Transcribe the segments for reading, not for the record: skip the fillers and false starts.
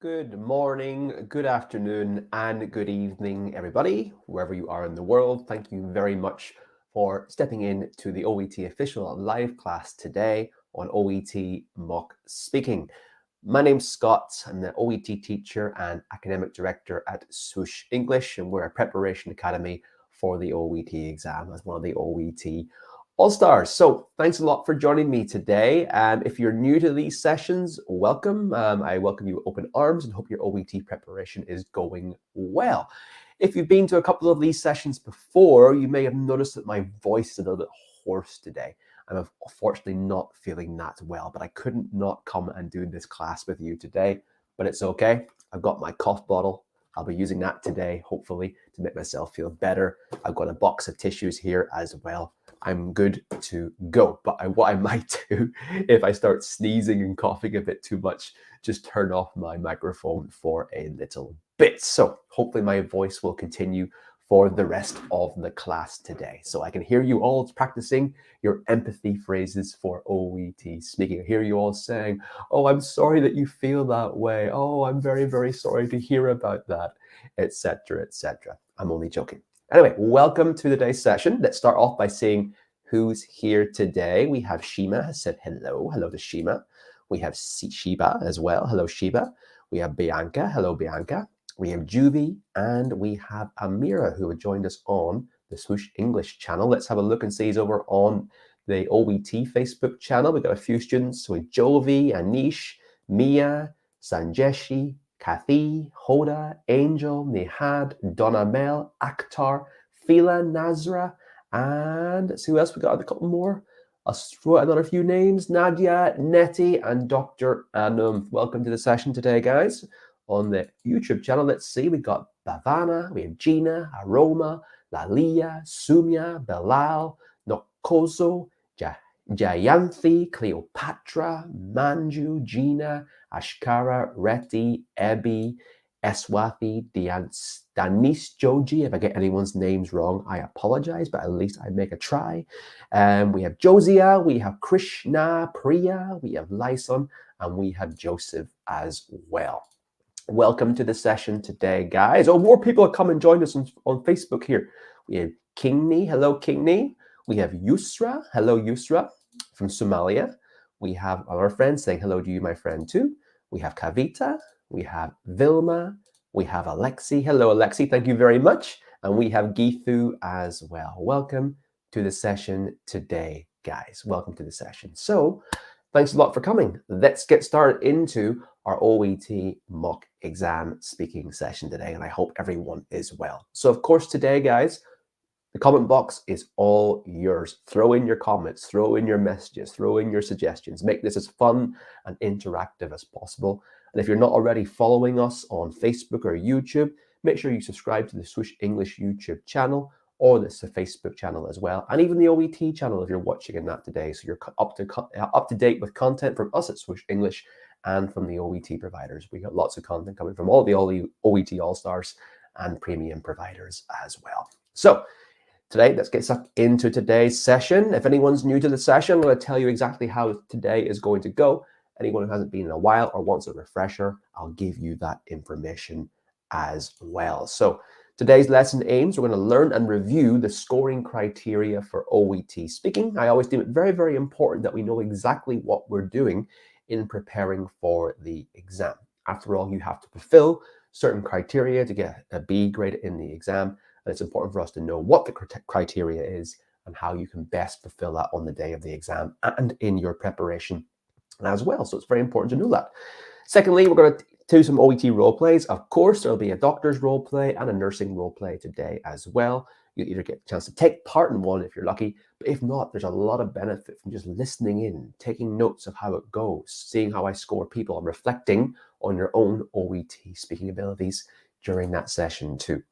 Good morning, good afternoon, and good evening, everybody, wherever you are in the world. Thank you very much for stepping in to the OET official live class today on OET Mock Speaking. My name's Scott. I'm the OET teacher and academic director at Swoosh English, and we're a preparation academy for the OET exam as one of the OET All-Stars. So thanks a lot for joining me today. If you're new to these sessions, welcome. I welcome you with open arms and hope your OET preparation is going well. If you've been to a couple of these sessions before, you may have noticed that my voice is a little bit hoarse today. I'm unfortunately not feeling that well, but I couldn't not come and do this class with you today, but it's okay. I've got my cough bottle. I'll be using that today, hopefully, to make myself feel better. I've got a box of tissues here as well. I'm good to go. But what I might do, if I start sneezing and coughing a bit too much, just turn off my microphone for a little bit. So hopefully my voice will continue for the rest of the class today. So I can hear you all practicing your empathy phrases for OET speaking. I hear you all saying, oh, I'm sorry that you feel that way. Oh, I'm very, very sorry to hear about that, etc., etc. I'm only joking. Anyway, welcome to today's session. Let's start off by seeing who's here today. We have Shima has said hello. Hello to Shima. We have Shiba as well. Hello, Shiba. We have Bianca. Hello, Bianca. We have Juvie, and we have Amira, who have joined us on the Swoosh English channel. Let's have a look and see he's over on the OET Facebook channel. We've got a few students. So we have Jovi, Anish, Mia, Sanjeshi, Kathy, Hoda, Angel, Nihad, Donamel, Akhtar, Fila, Nazra, and let's see who else we got. A couple more. I'll throw out another few names. Nadia, Nettie, and Dr. Anum. Welcome to the session today, guys. On the YouTube channel, let's see, we got Bhavana, we have Gina, Aroma, Lalia, Sumya, Bilal, Nokozo, Jayanthi, Cleopatra, Manju, Gina, Ashkara, Reti, Ebi, Eswathi, Danis Joji. If I get anyone's names wrong, I apologize, but at least I make a try. We have Josia, we have Krishna, Priya, we have Lyson, and we have Joseph as well. Welcome to the session today, guys. Oh, more people are coming and join us on Facebook here. We have Kingni. Hello, Kingni. We have Yusra. Hello, Yusra from Somalia. We have our friends saying hello to you, my friend, too. We have Kavita. We have Vilma. We have Alexi. Hello, Alexi. Thank you very much. And we have Geethu as well. Welcome to the session today, guys. Welcome to the session. So thanks a lot for coming. Let's get started into our OET mock exam speaking session today, and I hope everyone is well. So of course today, guys, the comment box is all yours. Throw in your comments, throw in your messages, throw in your suggestions. Make this as fun and interactive as possible. And if you're not already following us on Facebook or YouTube, make sure you subscribe to the Swoosh English YouTube channel, or the Facebook channel as well, and even the OET channel if you're watching in that today. So you're up to date with content from us at Swoosh English and from the OET providers. We got lots of content coming from all the OET All-Stars and premium providers as well. So today, let's get stuck into today's session. If anyone's new to the session, I'm going to tell you exactly how today is going to go. Anyone who hasn't been in a while or wants a refresher, I'll give you that information as well. So today's lesson aims, we're going to learn and review the scoring criteria for OET speaking. I always deem it very, very important that we know exactly what we're doing in preparing for the exam. After all, you have to fulfill certain criteria to get a B grade in the exam, and it's important for us to know what the criteria is and how you can best fulfill that on the day of the exam and in your preparation as well. So it's very important to know that. Secondly, we're going to do some OET role plays. Of course, there'll be a doctor's role play and a nursing role play today as well. You'll either get a chance to take part in one if you're lucky, but if not, there's a lot of benefit from just listening in, taking notes of how it goes, seeing how I score people, and reflecting on your own OET speaking abilities during that session too.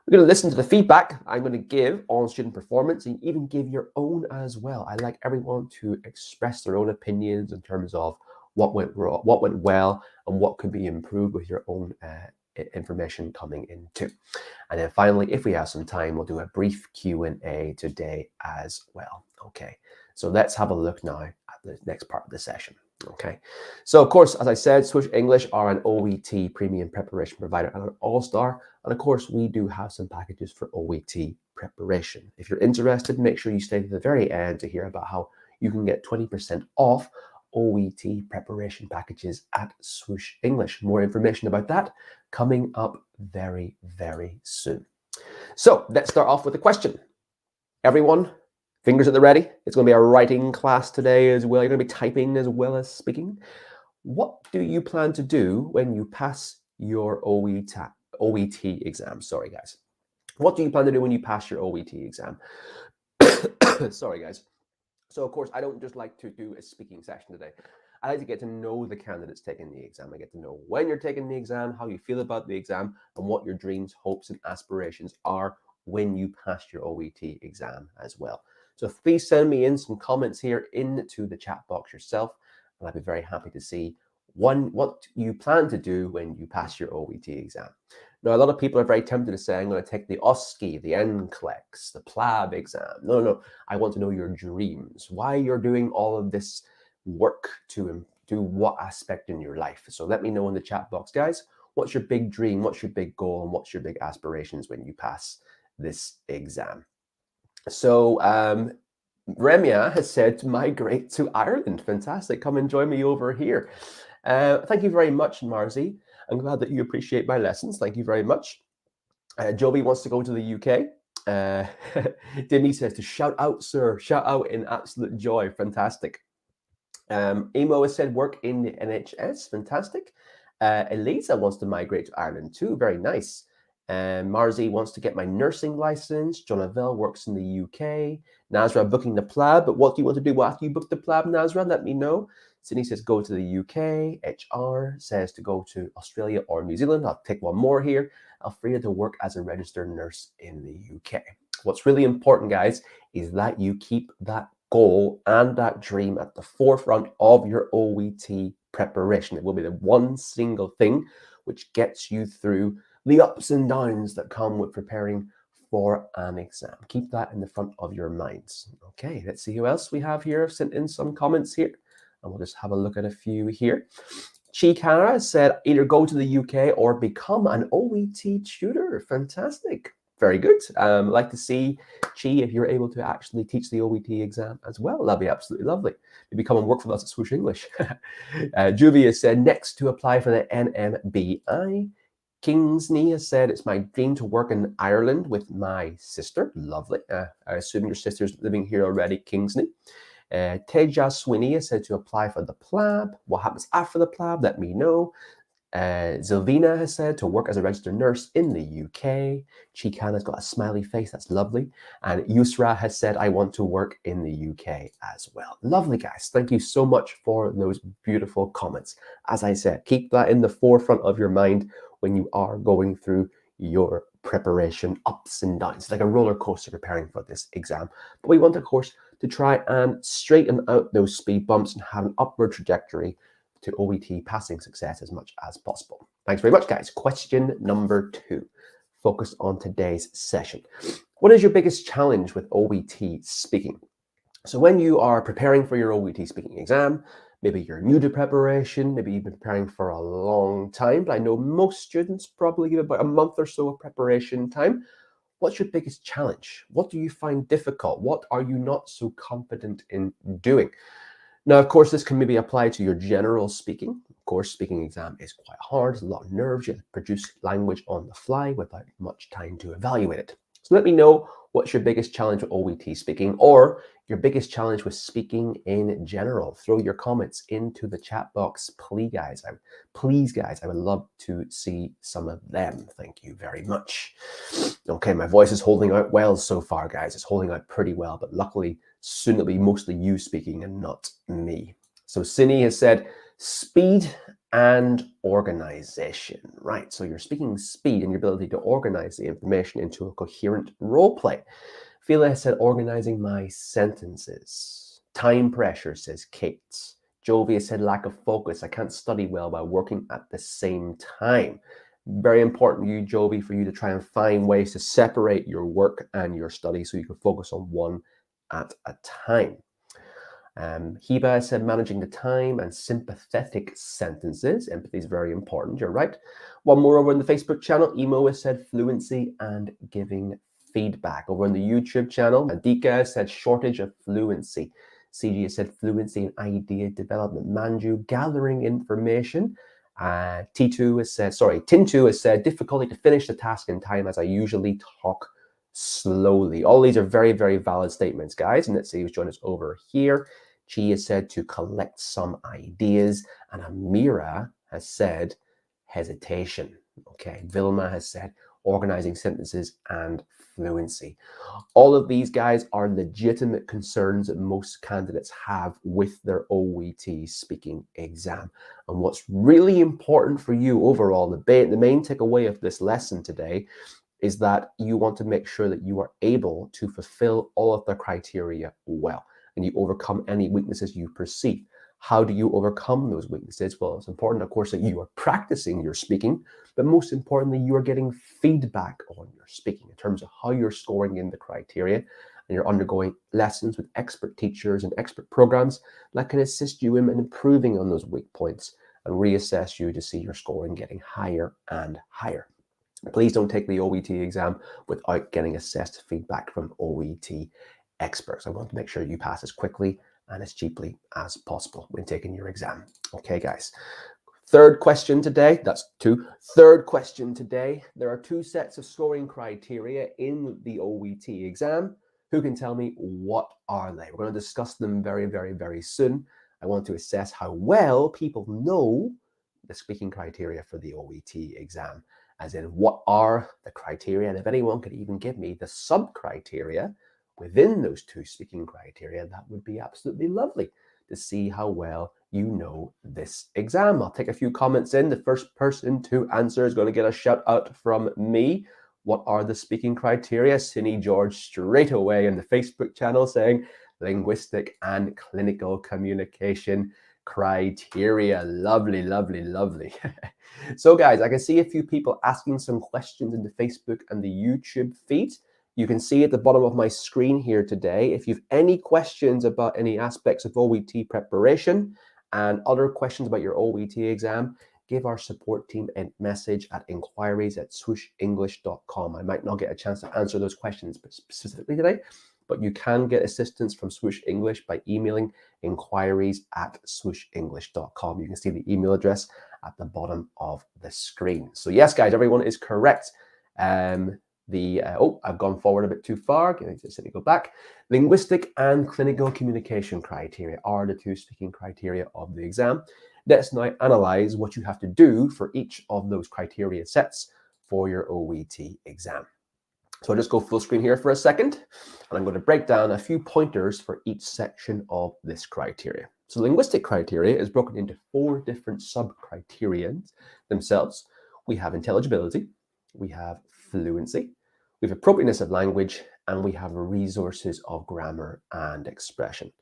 We're going to listen to the feedback I'm going to give on student performance, and even give your own as well. I like everyone to express their own opinions in terms of what went wrong, what went well, and what could be improved with your own information coming in too. And then finally, if we have some time, we'll do a brief Q&A today as well. Okay, so let's have a look now at the next part of the session. Okay, so of course, as I said, Swoosh English are an OET premium preparation provider and an all-star. And of course, we do have some packages for OET preparation. If you're interested, make sure you stay to the very end to hear about how you can get 20% off OET preparation packages at Swoosh English. More information about that coming up very, very soon. So let's start off with a question. Everyone, fingers at the ready. It's going to be a writing class today as well. You're going to be typing as well as speaking. What do you plan to do when you pass your OET exam? Sorry, guys. What do you plan to do when you pass your OET exam? Sorry, guys. So, of course, I don't just like to do a speaking session today. I like to get to know the candidates taking the exam. I get to know when you're taking the exam, how you feel about the exam, and what your dreams, hopes, and aspirations are when you pass your OET exam as well. So please send me in some comments here into the chat box yourself, and I'd be very happy to see what you plan to do when you pass your OET exam. Now, a lot of people are very tempted to say, I'm going to take the OSCE, the NCLEX, the PLAB exam. No. I want to know your dreams, why you're doing all of this work to do what aspect in your life. So let me know in the chat box, guys, what's your big dream, what's your big goal, and what's your big aspirations when you pass this exam. So Remia has said to migrate to Ireland. Fantastic. Come and join me over here. Thank you very much, Marzi. I'm glad that you appreciate my lessons. Thank you very much. Joby wants to go to the UK. Denise says to shout out, sir. Shout out in absolute joy. Fantastic. Emo has said work in the NHS. Fantastic. Elisa wants to migrate to Ireland too. Very nice. Marzi wants to get my nursing license. Jonavelle works in the UK. Nazra booking the PLAB. But what do you want to do after you book the PLAB, Nazra? Let me know. Sydney says go to the UK. HR says to go to Australia or New Zealand. I'll take one more here. Alfreda to work as a registered nurse in the UK. What's really important, guys, is that you keep that goal and that dream at the forefront of your OET preparation. It will be the one single thing which gets you through the ups and downs that come with preparing for an exam. Keep that in the front of your minds. Okay, let's see who else we have here. I've sent in some comments here, and we'll just have a look at a few here. Chikara said either go to the UK or become an OET tutor. Fantastic. Very good. I'd like to see, Chi, if you're able to actually teach the OET exam as well. That'd be absolutely lovely. Maybe come and work for us at Swoosh English. Juvia said next to apply for the NMBI. Kingsley has said, it's my dream to work in Ireland with my sister. Lovely. I assume your sister's living here already, Kingsley. Teja Sweeney has said to apply for the PLAB. What happens after the PLAB? Let me know. Zilvina has said to work as a registered nurse in the UK. Chikana's got a smiley face. That's lovely. And Yusra has said, I want to work in the UK as well. Lovely, guys. Thank you so much for those beautiful comments. As I said, keep that in the forefront of your mind when you are going through your preparation ups and downs. It's like a roller coaster preparing for this exam. But we want, of course, to try and straighten out those speed bumps and have an upward trajectory to OET passing success as much as possible. Thanks very much, guys. Question number 2. Focus on today's session. What is your biggest challenge with OET speaking? So when you are preparing for your OET speaking exam, maybe you're new to preparation, maybe you've been preparing for a long time, but I know most students probably give about a month or so of preparation time. What's your biggest challenge? What do you find difficult? What are you not so confident in doing? Now, of course, this can maybe apply to your general speaking. Of course, speaking exam is quite hard. There's a lot of nerves. You have to produce language on the fly without much time to evaluate it. So let me know what's your biggest challenge with OET speaking or your biggest challenge with speaking in general. Throw your comments into the chat box, please, guys. I would love to see some of them. Thank you very much. Okay, my voice is holding out well so far, guys. It's holding out pretty well, but luckily, soon it'll be mostly you speaking and not me. So Cine has said speed and organization, right? So you're speaking speed and your ability to organize the information into a coherent role play. Phila has said organizing my sentences. Time pressure, says Kate. Jovi has said lack of focus. I can't study well while working at the same time. Very important, you, Joby, for you to try and find ways to separate your work and your study so you can focus on one at a time. Hiba said managing the time and sympathetic sentences. Empathy is very important, you're right. One more over in the Facebook channel. Emo has said fluency and giving feedback. Over on the YouTube channel, Adika has said shortage of fluency. CG has said fluency and idea development. Manju, gathering information. Tintu has said difficulty to finish the task in time as I usually talk slowly. All these are very, very valid statements, guys. And let's see who's joined us over here. Chi has said to collect some ideas, and Amira has said hesitation. Okay, Vilma has said organizing sentences and fluency. All of these, guys, are legitimate concerns that most candidates have with their OET speaking exam. And what's really important for you overall, the main takeaway of this lesson today is that you want to make sure that you are able to fulfill all of the criteria well, and you overcome any weaknesses you perceive. How do you overcome those weaknesses? Well, it's important, of course, that you are practicing your speaking, but most importantly, you are getting feedback on your speaking in terms of how you're scoring in the criteria, and you're undergoing lessons with expert teachers and expert programs that can assist you in improving on those weak points and reassess you to see your scoring getting higher and higher. Please don't take the OET exam without getting assessed feedback from OET experts. I want to make sure you pass as quickly and as cheaply as possible when taking your exam. Okay, guys. Third question today. That's two. Third question today. There are two sets of scoring criteria in the OET exam. Who can tell me what are they? We're going to discuss them very, very, very soon. I want to assess how well people know the speaking criteria for the OET exam. As in, what are the criteria? And if anyone could even give me the sub-criteria within those two speaking criteria, that would be absolutely lovely to see how well you know this exam. I'll take a few comments in. The first person to answer is going to get a shout out from me. What are the speaking criteria? Cine George straight away in the Facebook channel saying linguistic and clinical communication criteria. Lovely, lovely, lovely. So guys, I can see a few people asking some questions in the Facebook and the YouTube feed. You can see at the bottom of my screen here today, if you have any questions about any aspects of OET preparation and other questions about your OET exam, give our support team a message at inquiries@swooshenglish.com. I might not get a chance to answer those questions specifically today, but you can get assistance from Swoosh English by emailing inquiries@swooshenglish.com. You can see the email address at the bottom of the screen. So yes, guys, everyone is correct. I've gone forward a bit too far. Let me go back. Linguistic and clinical communication criteria are the two speaking criteria of the exam. Let's now analyze what you have to do for each of those criteria sets for your OET exam. So I'll just go full screen here for a second, and I'm going to break down a few pointers for each section of this criteria. So linguistic criteria is broken into 4 different sub-criteria themselves. We have intelligibility, we have fluency, we have appropriateness of language, and we have resources of grammar and expression.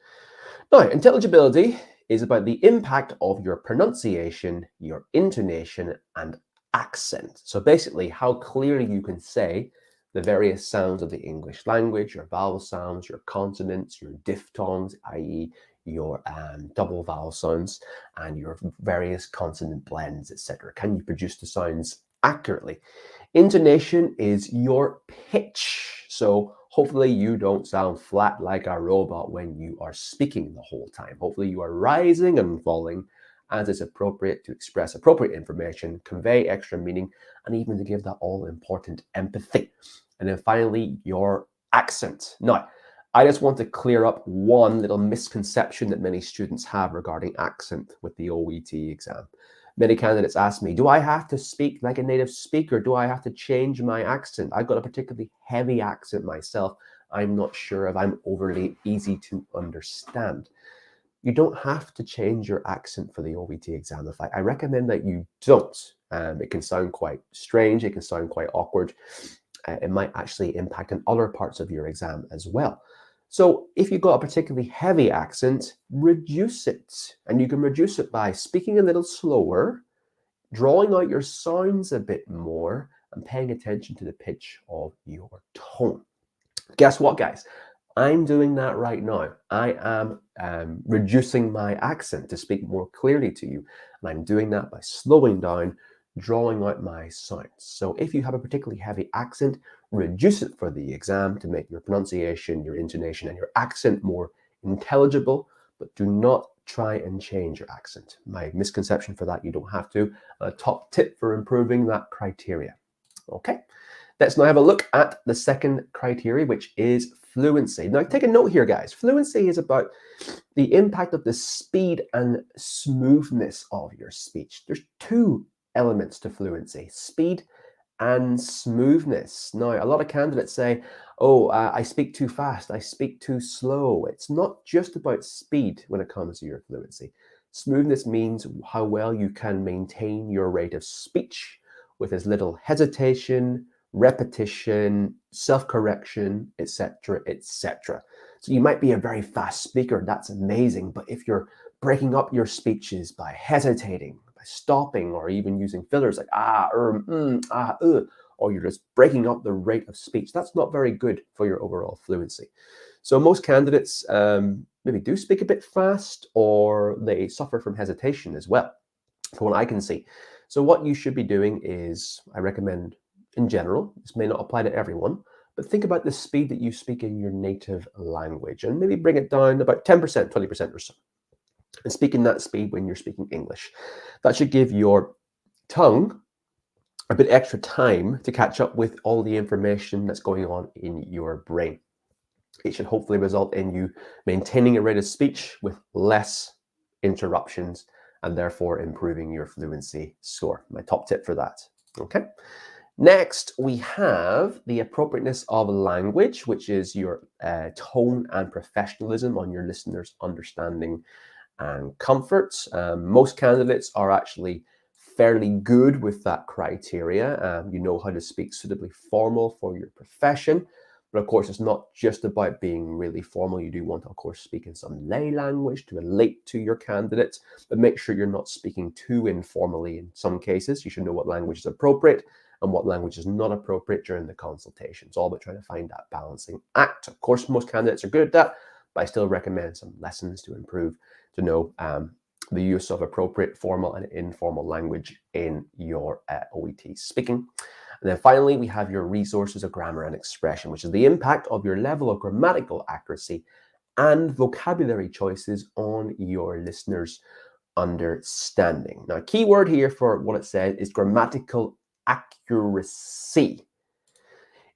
Now, intelligibility is about the impact of your pronunciation, your intonation, and accent. So basically, how clearly you can say the various sounds of the English language, your vowel sounds, your consonants, your diphthongs, i.e. your double vowel sounds, and your various consonant blends, etc. Can you produce the sounds accurately? Intonation is your pitch. So hopefully you don't sound flat like a robot when you are speaking the whole time. Hopefully you are rising and falling as is appropriate to express appropriate information, convey extra meaning, and even to give that all-important empathy. And then finally, your accent. Now, I just want to clear up one little misconception that many students have regarding accent with the OET exam. Many candidates ask me, do I have to speak like a native speaker? Do I have to change my accent? I've got a particularly heavy accent myself. I'm not sure if I'm overly easy to understand. You don't have to change your accent for the OET exam. In fact, I recommend that you don't. It can sound quite strange. It can sound quite awkward. It might actually impact on other parts of your exam as well. So if you've got a particularly heavy accent, reduce it. And you can reduce it by speaking a little slower, drawing out your sounds a bit more, and paying attention to the pitch of your tone. Guess what, guys? I'm doing that right now. I am reducing my accent to speak more clearly to you. And I'm doing that by slowing down, drawing out my sounds. So if you have a particularly heavy accent, reduce it for the exam to make your pronunciation, your intonation, and your accent more intelligible, but do not try and change your accent. My misconception for that, you don't have to. A top tip for improving that criteria. Okay. Let's now have a look at the second criteria, which is fluency. Now, take a note here, guys. Fluency is about the impact of the speed and smoothness of your speech. There's two elements to fluency: speed and smoothness. Now, a lot of candidates say, oh, I speak too fast, I speak too slow. It's not just about speed when it comes to your fluency. Smoothness means how well you can maintain your rate of speech with as little hesitation, repetition, self-correction, etc., etc. So you might be a very fast speaker, that's amazing, but if you're breaking up your speeches by hesitating, by stopping, or even using fillers like or you're just breaking up the rate of speech, that's not very good for your overall fluency. So most candidates maybe do speak a bit fast, or they suffer from hesitation as well, from what I can see. So what you should be doing is, I recommend, in general, this may not apply to everyone, but think about the speed that you speak in your native language and maybe bring it down about 10%, 20% or so. And speak in that speed when you're speaking English. That should give your tongue a bit extra time to catch up with all the information that's going on in your brain. It should hopefully result in you maintaining a rate of speech with less interruptions and therefore improving your fluency score. My top tip for that. Okay. Next, we have the appropriateness of language, which is your tone and professionalism on your listeners' understanding and comfort. Most candidates are actually fairly good with that criteria. You know how to speak suitably formal for your profession. But of course, it's not just about being really formal. You do want to, of course, speak in some lay language to relate to your candidates, but make sure you're not speaking too informally in some cases. You should know what language is appropriate and what language is not appropriate during the consultation. It's all about trying to find that balancing act. Of course, most candidates are good at that, but I still recommend some lessons to improve, to know the use of appropriate formal and informal language in your OET speaking. And then finally, we have your resources of grammar and expression, which is the impact of your level of grammatical accuracy and vocabulary choices on your listeners' understanding. Now, a key word here for what it says is grammatical accuracy.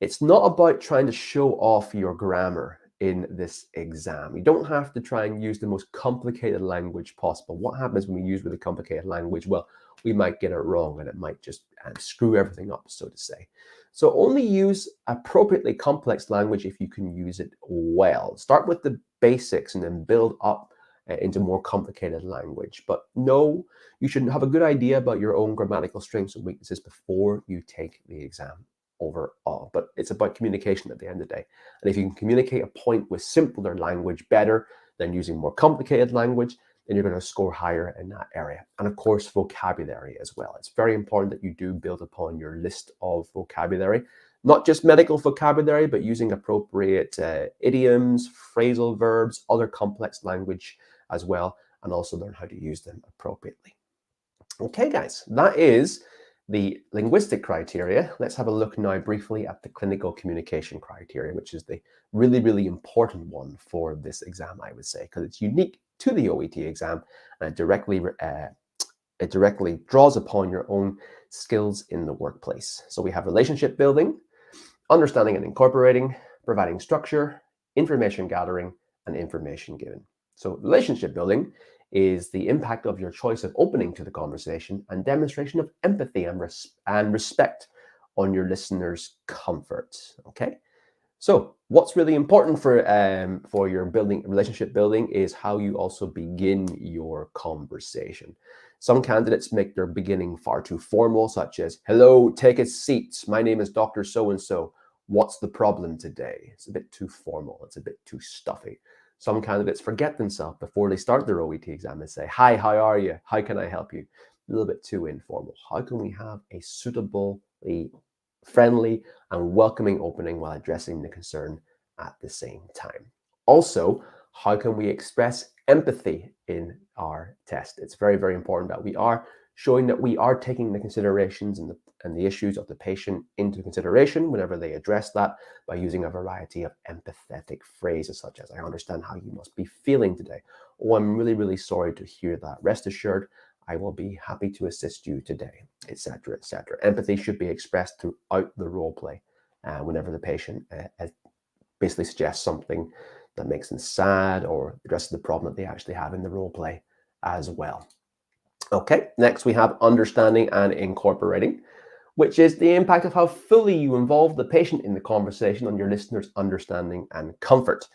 It's not about trying to show off your grammar in this exam. You don't have to try and use the most complicated language possible. What happens when we use really complicated language? Well, we might get it wrong and it might just screw everything up, so to say. So only use appropriately complex language if you can use it well. Start with the basics and then build up into more complicated language. But no, you should have a good idea about your own grammatical strengths and weaknesses before you take the exam overall. But it's about communication at the end of the day. And if you can communicate a point with simpler language better than using more complicated language, then you're going to score higher in that area. And of course, vocabulary as well. It's very important that you do build upon your list of vocabulary, not just medical vocabulary, but using appropriate idioms, phrasal verbs, other complex language as well, and also learn how to use them appropriately. Okay, guys, that is the linguistic criteria. Let's have a look now briefly at the clinical communication criteria, which is the really, really important one for this exam, I would say, because it's unique to the OET exam, and it directly draws upon your own skills in the workplace. So we have relationship building, understanding and incorporating, providing structure, information gathering, and information given. So relationship building is the impact of your choice of opening to the conversation and demonstration of empathy and respect on your listeners' comfort. Okay, so what's really important for your relationship building is how you also begin your conversation. Some candidates make their beginning far too formal, such as, hello, take a seat. My name is Dr. So-and-so. What's the problem today? It's a bit too formal. It's a bit too stuffy. Some candidates forget themselves before they start their OET exam and say, hi, how are you? How can I help you? a little bit too informal? How can we have a suitably friendly and welcoming opening while addressing the concern at the same time? Also, how can we express empathy in our test? It's very, very important that we are showing that we are taking the considerations and the issues of the patient into consideration whenever they address that, by using a variety of empathetic phrases such as, I understand how you must be feeling today. Oh, I'm really, really sorry to hear that. Rest assured, I will be happy to assist you today, etc., etc. Empathy should be expressed throughout the role play whenever the patient basically suggests something that makes them sad or addresses the problem that they actually have in the role play as well. Okay, next we have understanding and incorporating, which is the impact of how fully you involve the patient in the conversation on your listener's understanding and comfort.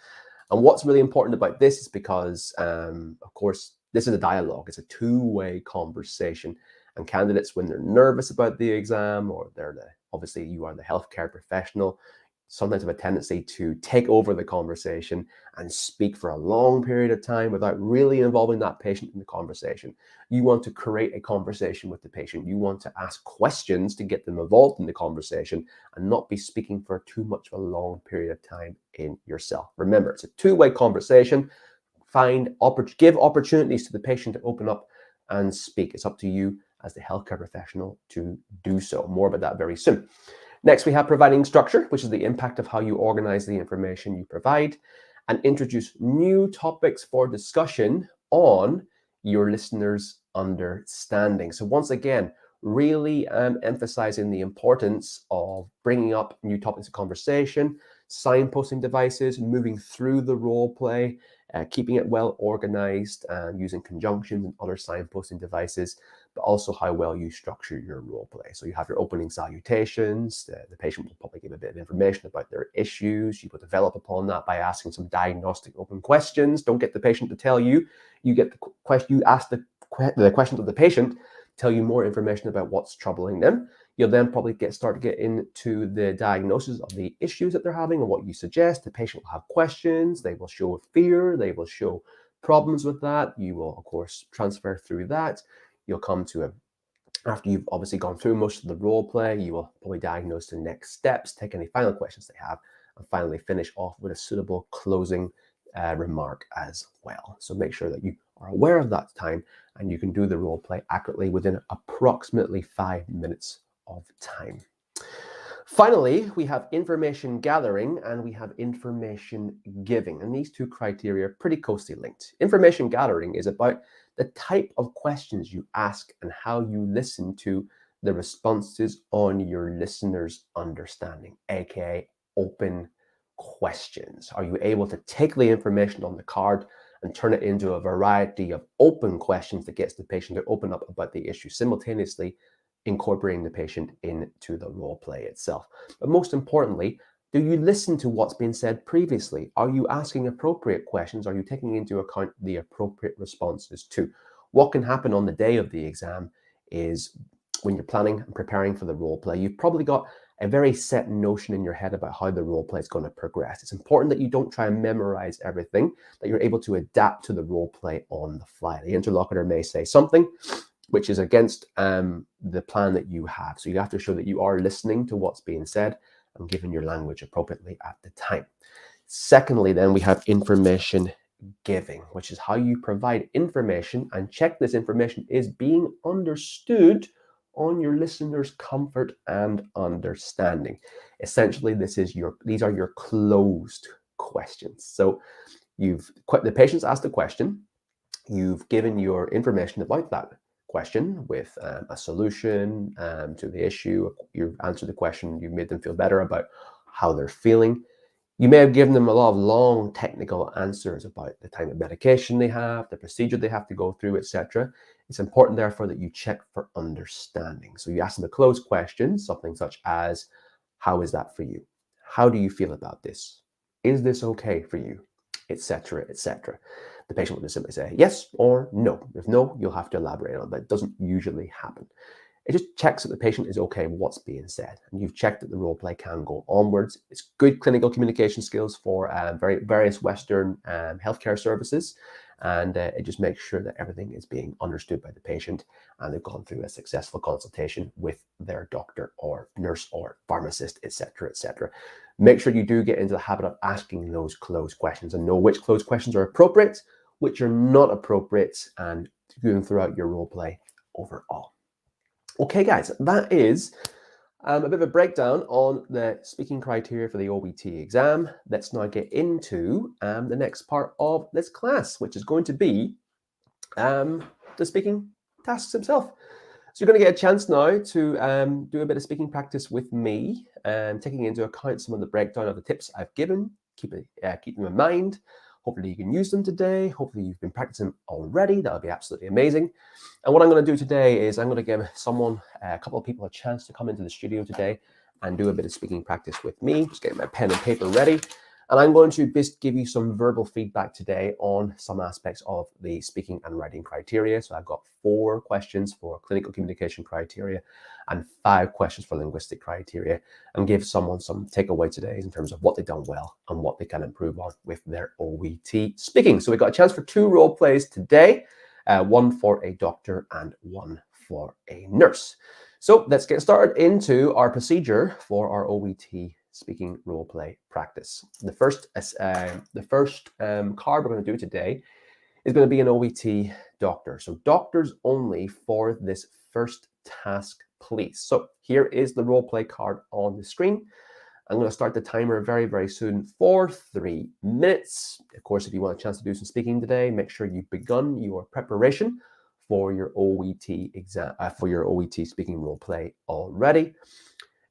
And what's really important about this is because, of course, this is a dialogue. It's a two-way conversation. And candidates, when they're nervous about the exam, or obviously you are the healthcare professional, sometimes have a tendency to take over the conversation and speak for a long period of time without really involving that patient in the conversation. You want to create a conversation with the patient. You want to ask questions to get them involved in the conversation and not be speaking for too much of a long period of time in yourself. Remember, it's a two-way conversation. Give opportunities to the patient to open up and speak. It's up to you as the healthcare professional to do so. More about that very soon. Next, we have providing structure, which is the impact of how you organize the information you provide, and introduce new topics for discussion on your listeners' understanding. So once again, really emphasizing the importance of bringing up new topics of conversation, signposting devices, moving through the role play, keeping it well organized, using conjunctions and other signposting devices, but also how well you structure your role play. So you have your opening salutations. The patient will probably give a bit of information about their issues. You will develop upon that by asking some diagnostic open questions. Don't get the patient to tell you. You get the question. You ask the questions of the patient, tell you more information about what's troubling them. You'll then probably start to get into the diagnosis of the issues that they're having and what you suggest. The patient will have questions. They will show fear. They will show problems with that. You will, of course, transfer through that. You'll come to after you've obviously gone through most of the role play, you will probably diagnose the next steps, take any final questions they have, and finally finish off with a suitable closing remark as well. So make sure that you are aware of that time and you can do the role play accurately within approximately 5 minutes of time. Finally, we have information gathering and we have information giving. And these two criteria are pretty closely linked. Information gathering is about the type of questions you ask and how you listen to the responses on your listener's understanding, aka open questions. Are you able to take the information on the card and turn it into a variety of open questions that gets the patient to open up about the issue, simultaneously incorporating the patient into the role play itself? But most importantly, do you listen to what's been said previously? Are you asking appropriate questions? Are you taking into account the appropriate responses too? What can happen on the day of the exam is when you're planning and preparing for the role play, you've probably got a very set notion in your head about how the role play is going to progress. It's important that you don't try and memorize everything, that you're able to adapt to the role play on the fly. The interlocutor may say something which is against the plan that you have. So you have to show that you are listening to what's being said and giving your language appropriately at the time. Secondly, then we have information giving, which is how you provide information and check this information is being understood on your listener's comfort and understanding. Essentially, these are your closed questions. So the patient's asked a question, you've given your information about that question with a solution to the issue. You've answered the question, you've made them feel better about how they're feeling. You may have given them a lot of long technical answers about the type of medication they have, the procedure they have to go through, etc. It's important, therefore, that you check for understanding. So you ask them a closed question, something such as, how is that for you? How do you feel about this? Is this okay for you? Etc., etc. The patient will just simply say yes or no. If no, you'll have to elaborate on it, but it doesn't usually happen. It just checks that the patient is okay with what's being said, and you've checked that the role play can go onwards. It's good clinical communication skills for various Western healthcare services, and it just makes sure that everything is being understood by the patient and they've gone through a successful consultation with their doctor or nurse or pharmacist, etc., etc. Make sure you do get into the habit of asking those closed questions and know which closed questions are appropriate, which are not appropriate, and going throughout your role play overall. Okay, guys, that is a bit of a breakdown on the speaking criteria for the OET exam. Let's now get into the next part of this class, which is going to be the speaking tasks themselves. So you're going to get a chance now to do a bit of speaking practice with me, taking into account some of the breakdown of the tips I've given. Keep them in mind. Hopefully you can use them today. Hopefully you've been practicing already. That would be absolutely amazing. And what I'm going to do today is I'm going to give a couple of people a chance to come into the studio today and do a bit of speaking practice with me. Just getting my pen and paper ready. And I'm going to just give you some verbal feedback today on some aspects of the speaking and writing criteria. So I've got 4 questions for clinical communication criteria and 5 questions for linguistic criteria, and give someone some takeaway today in terms of what they've done well and what they can improve on with their OET speaking. So we've got a chance for 2 role plays today, one for a doctor and one for a nurse. So let's get started into our procedure for our OET speaking role play practice. The first card we're going to do today is going to be an OET doctor. So doctors only for this first task, please. So here is the role play card on the screen. I'm going to start the timer very, very soon for 3 minutes. Of course, if you want a chance to do some speaking today, make sure you've begun your preparation for your OET exam, for your OET speaking role play already.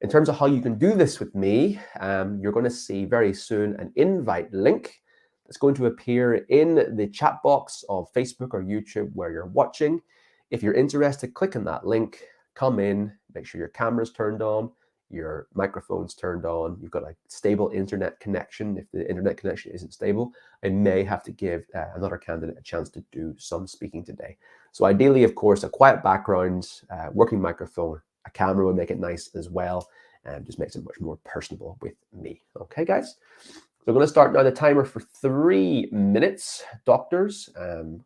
In terms of how you can do this with me, you're going to see very soon an invite link that's going to appear in the chat box of Facebook or YouTube where you're watching. If you're interested, click on that link, come in, make sure your camera's turned on, your microphone's turned on, you've got a stable internet connection. If the internet connection isn't stable, I may have to give another candidate a chance to do some speaking today. So ideally, of course, a quiet background, working microphone, a camera would make it nice as well, and just makes it much more personable with me. Okay, guys? So I'm going to start now the timer for 3 minutes. Doctors,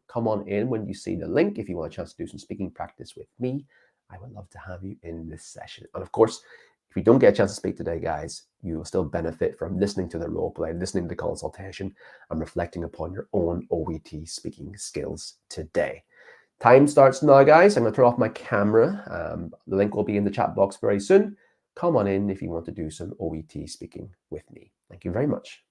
come on in when you see the link. If you want a chance to do some speaking practice with me, I would love to have you in this session. And of course, if you don't get a chance to speak today, guys, you will still benefit from listening to the role play, listening to the consultation, and reflecting upon your own OET speaking skills today. Time starts now, guys. I'm going to turn off my camera. The link will be in the chat box very soon. Come on in if you want to do some OET speaking with me. Thank you very much.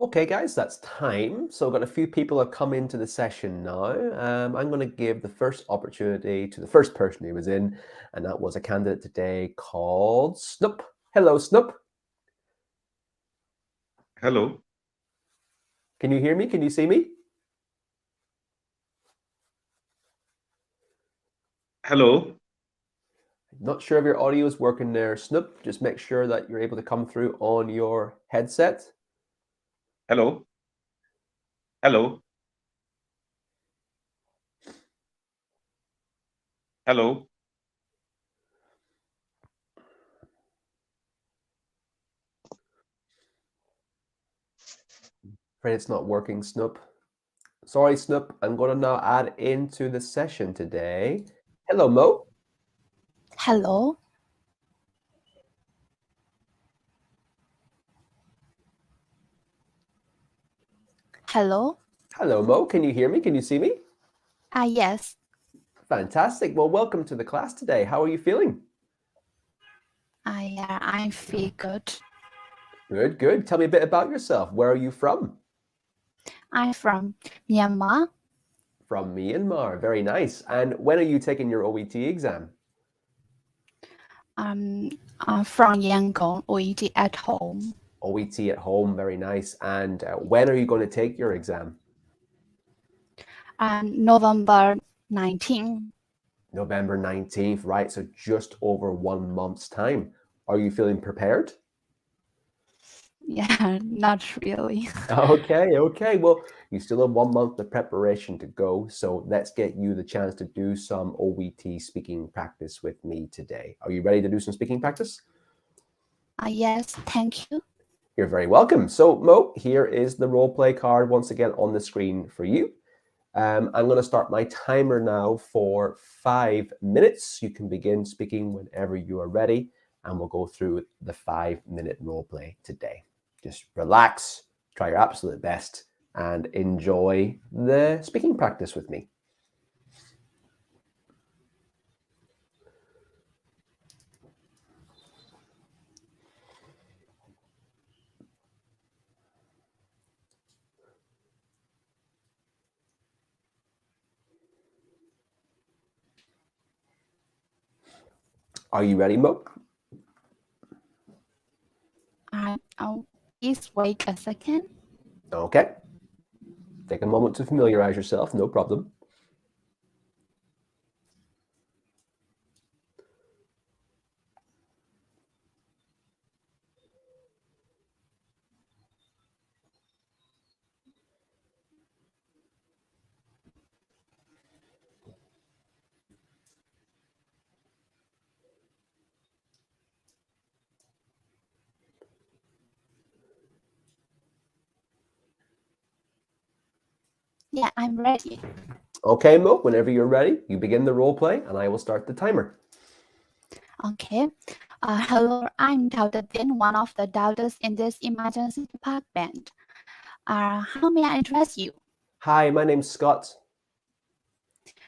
Okay, guys, that's time. So I've got a few people have come into the session now. I'm going to give the first opportunity to the first person who was in, and that was a candidate today called Snoop. Hello, Snoop. Hello. Can you hear me? Can you see me? Hello. Not sure if your audio is working there, Snoop. Just make sure that you're able to come through on your headset. Hello. Hello. Hello. Afraid it's not working, Snoop. Sorry, Snoop. I'm going to now add into the session today. Hello, Mo. Hello. Hello. Hello, Mo. Can you hear me? Can you see me? Yes. Fantastic. Well, welcome to the class today. How are you feeling? I feel good. Good, good. Tell me a bit about yourself. Where are you from? I'm from Myanmar. From Myanmar. Very nice. And when are you taking your OET exam? I'm from Yangon, OET at home. OET at home. Very nice. And when are you going to take your exam? November 19. November 19th, right? So just over 1 month's time. Are you feeling prepared? Yeah, not really. Okay. Well, you still have 1 month of preparation to go. So let's get you the chance to do some OET speaking practice with me today. Are you ready to do some speaking practice? Yes, thank you. You're very welcome. So Mo, here is the role play card once again on the screen for you. I'm going to start my timer now for 5 minutes. You can begin speaking whenever you are ready, and we'll go through the 5-minute role play today. Just relax, try your absolute best, and enjoy the speaking practice with me. Are you ready, Mo? Please wait a second. Okay. Take a moment to familiarize yourself, no problem. Yeah, I'm ready. Okay, Mo, whenever you're ready, you begin the role play, and I will start the timer. Okay. Hello, I'm Dr. Din, one of the doctors in this emergency department. How may I address you? Hi, my name's Scott.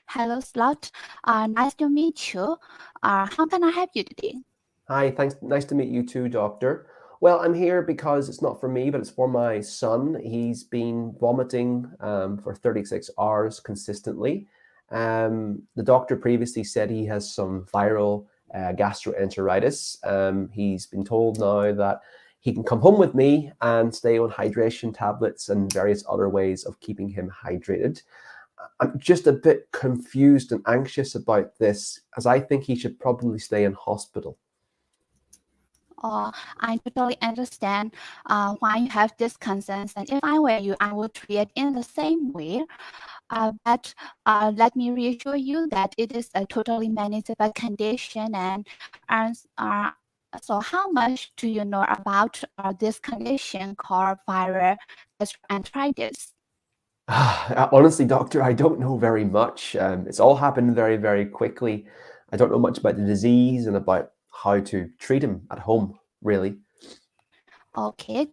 Hello, Slot. Nice to meet you. How can I help you today? Hi, thanks. Nice to meet you too, Doctor. Well, I'm here because it's not for me, but it's for my son. He's been vomiting for 36 hours consistently. The doctor previously said he has some viral gastroenteritis. He's been told now that he can come home with me and stay on hydration tablets and various other ways of keeping him hydrated. I'm just a bit confused and anxious about this, as I think he should probably stay in hospital. I totally understand why you have these concerns, and if I were you, I would treat in the same way. But let me reassure you that it is a totally manageable condition. And so, how much do you know about this condition called viral gastroenteritis? Honestly, doctor, I don't know very much. It's all happened very, very quickly. I don't know much about the disease and about how to treat him at home, really. Okay,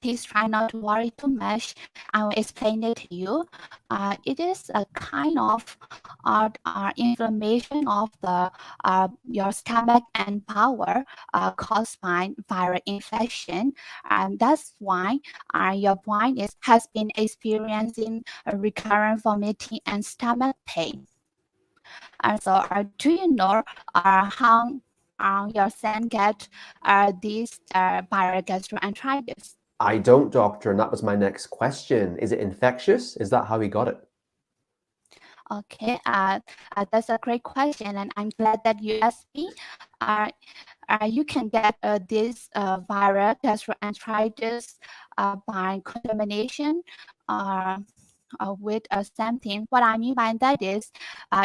please try not to worry too much. I will explain it to you. It is a kind of or inflammation of the your stomach and bowel caused by viral infection, and that's why your brain has been experiencing recurrent vomiting and stomach pain. So, do you know how your son get this viral gastroenteritis? I don't, doctor, and that was my next question. Is it infectious? Is that how he got it? Okay, that's a great question, and I'm glad that you asked me. You can get this viral gastroenteritis by contamination with something. What I mean by that is,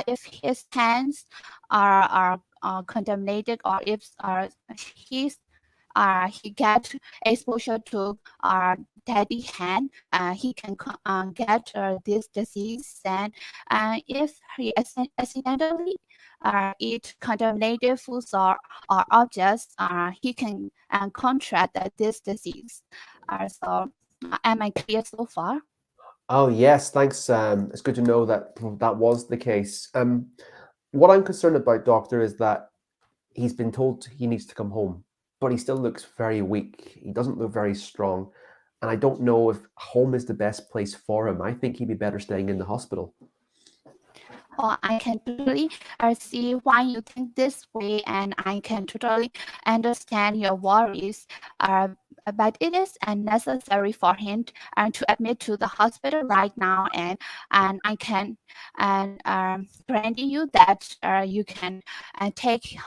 if his hands are contaminated, or if he get exposure to dirty hand, he can get this disease. And if he accidentally eat contaminated foods or objects, he can contract this disease. So, am I clear so far? Oh, yes, thanks. It's good to know that that was the case. What I'm concerned about, doctor, is that he's been told he needs to come home, but he still looks very weak. He doesn't look very strong. And I don't know if home is the best place for him. I think he'd be better staying in the hospital. Oh, I can totally see why you think this way, and I can totally understand your worries. But it is unnecessary for him to admit to the hospital right now, and I can guarantee you that you can take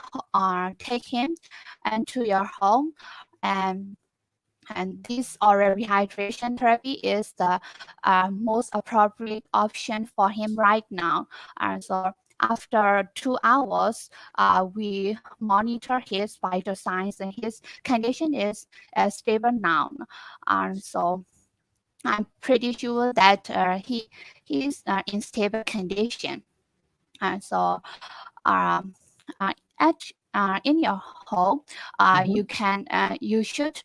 him into your home. And this oral rehydration therapy is the most appropriate option for him right now. And so after 2 hours, we monitor his vital signs, and his condition is stable now. And so I'm pretty sure that he's in stable condition. And so in your home, you should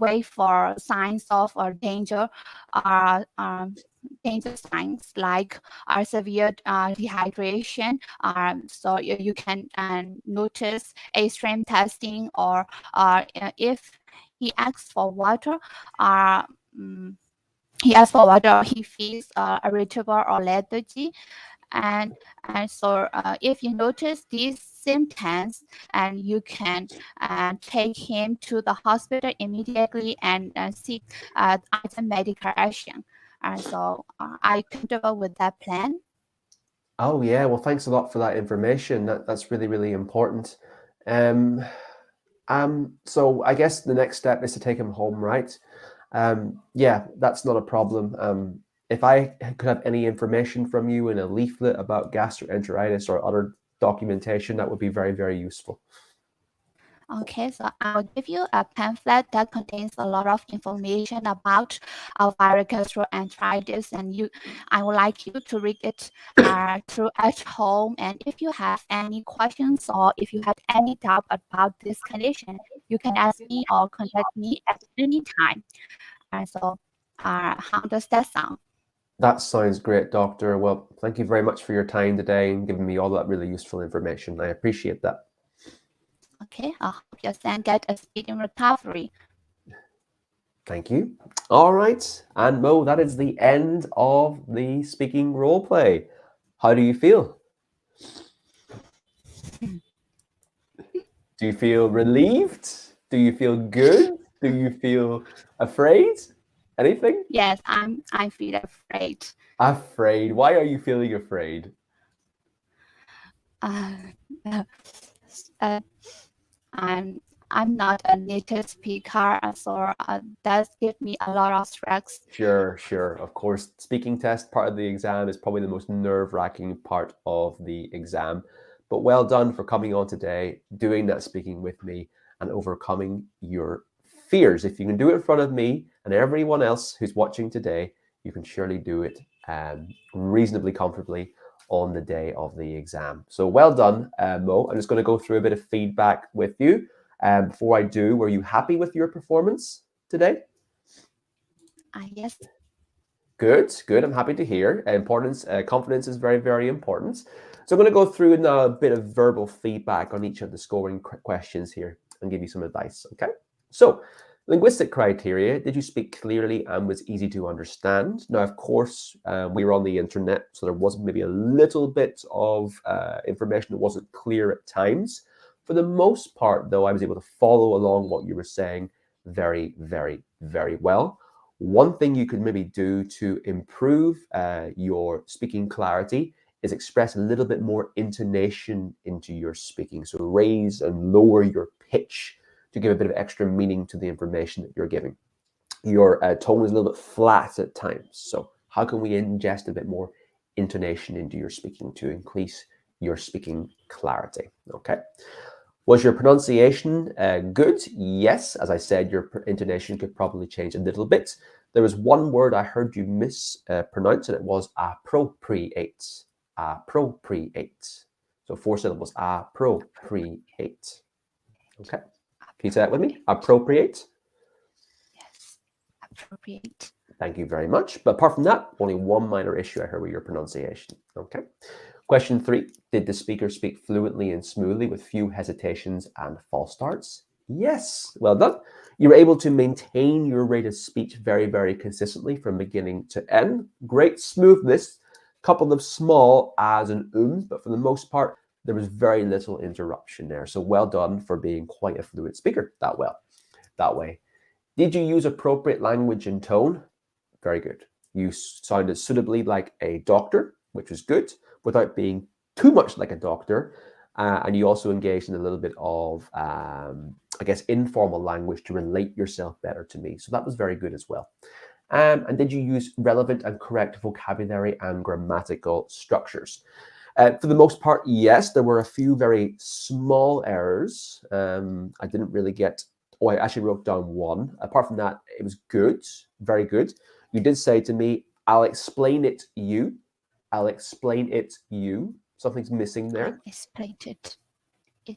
wait for signs of danger, danger signs like severe dehydration. So you can notice extreme testing, or if he asks for water, he feels irritable or lethargy. And so if you notice these symptoms, and you can take him to the hospital immediately and seek other medical action. So are you comfortable with that plan? Oh, yeah. Well, thanks a lot for that information. That's really, really important. So I guess the next step is to take him home, right? Yeah, that's not a problem. If I could have any information from you in a leaflet about gastroenteritis or other documentation, that would be very, very useful. Okay, so I'll give you a pamphlet that contains a lot of information about viral gastroenteritis, and I would like you to read it through at home. And if you have any questions, or if you have any doubt about this condition, you can ask me or contact me at any time. So how does that sound? That sounds great, doctor. Well, thank you very much for your time today and giving me all that really useful information. I appreciate that. Okay, I hope your son get a speedy recovery. Thank you. All right. And Mo, that is the end of the speaking role play. How do you feel? Do you feel relieved? Do you feel good? Do you feel afraid? Anything? Yes, I feel afraid. Afraid. Why are you feeling afraid? I'm not a native speaker, so that gives me a lot of stress. Sure. Of course, speaking test part of the exam is probably the most nerve-wracking part of the exam. But well done for coming on today, doing that speaking with me, and overcoming your fears. If you can do it in front of me and everyone else who's watching today, you can surely do it reasonably comfortably on the day of the exam. So well done, Mo. I'm just going to go through a bit of feedback with you. Before I do, were you happy with your performance today? Yes. Good, good. I'm happy to hear. Confidence is very, very important. So I'm going to go through now a bit of verbal feedback on each of the scoring questions here and give you some advice, okay? So, linguistic criteria, did you speak clearly and was easy to understand? Now, of course, we were on the internet, so there was maybe a little bit of information that wasn't clear at times. For the most part, though, I was able to follow along what you were saying very, very, very well. One thing you could maybe do to improve your speaking clarity is express a little bit more intonation into your speaking. So raise and lower your pitch to give a bit of extra meaning to the information that you're giving. Your tone is a little bit flat at times. So how can we ingest a bit more intonation into your speaking to increase your speaking clarity? Okay. Was your pronunciation good? Yes. As I said, your intonation could probably change a little bit. There was one word I heard you mispronounce, and it was appropriate. Appropriate. So 4 syllables. Appropriate. Okay. Can you say that with me? Appropriate. Yes, appropriate. Thank you very much. But apart from that, only one minor issue I heard with your pronunciation. Okay. Question 3, did the speaker speak fluently and smoothly with few hesitations and false starts? Yes, well done. You were able to maintain your rate of speech very, very consistently from beginning to end. Great smoothness, couple of small ahs and ums, but for the most part, there was very little interruption there. So well done for being quite a fluent speaker that way. Did you use appropriate language and tone? Very good. You sounded suitably like a doctor, which was good, without being too much like a doctor. And you also engaged in a little bit of, I guess, informal language to relate yourself better to me. So that was very good as well. And did you use relevant and correct vocabulary and grammatical structures? For the most part, yes. There were a few very small errors. I didn't really get, I actually wrote down one. Apart from that, it was good, very good. You did say to me, I'll explain it you. I'll explain it you. Something's missing there. I explained it.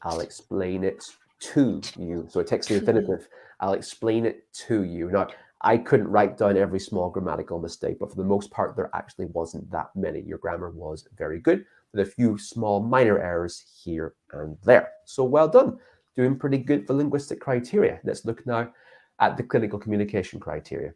I'll explain it to you. So it takes the infinitive. I'll explain it to you. Now, I couldn't write down every small grammatical mistake, but for the most part, there actually wasn't that many. Your grammar was very good, with a few small minor errors here and there. So well done. Doing pretty good for linguistic criteria. Let's look now at the clinical communication criteria.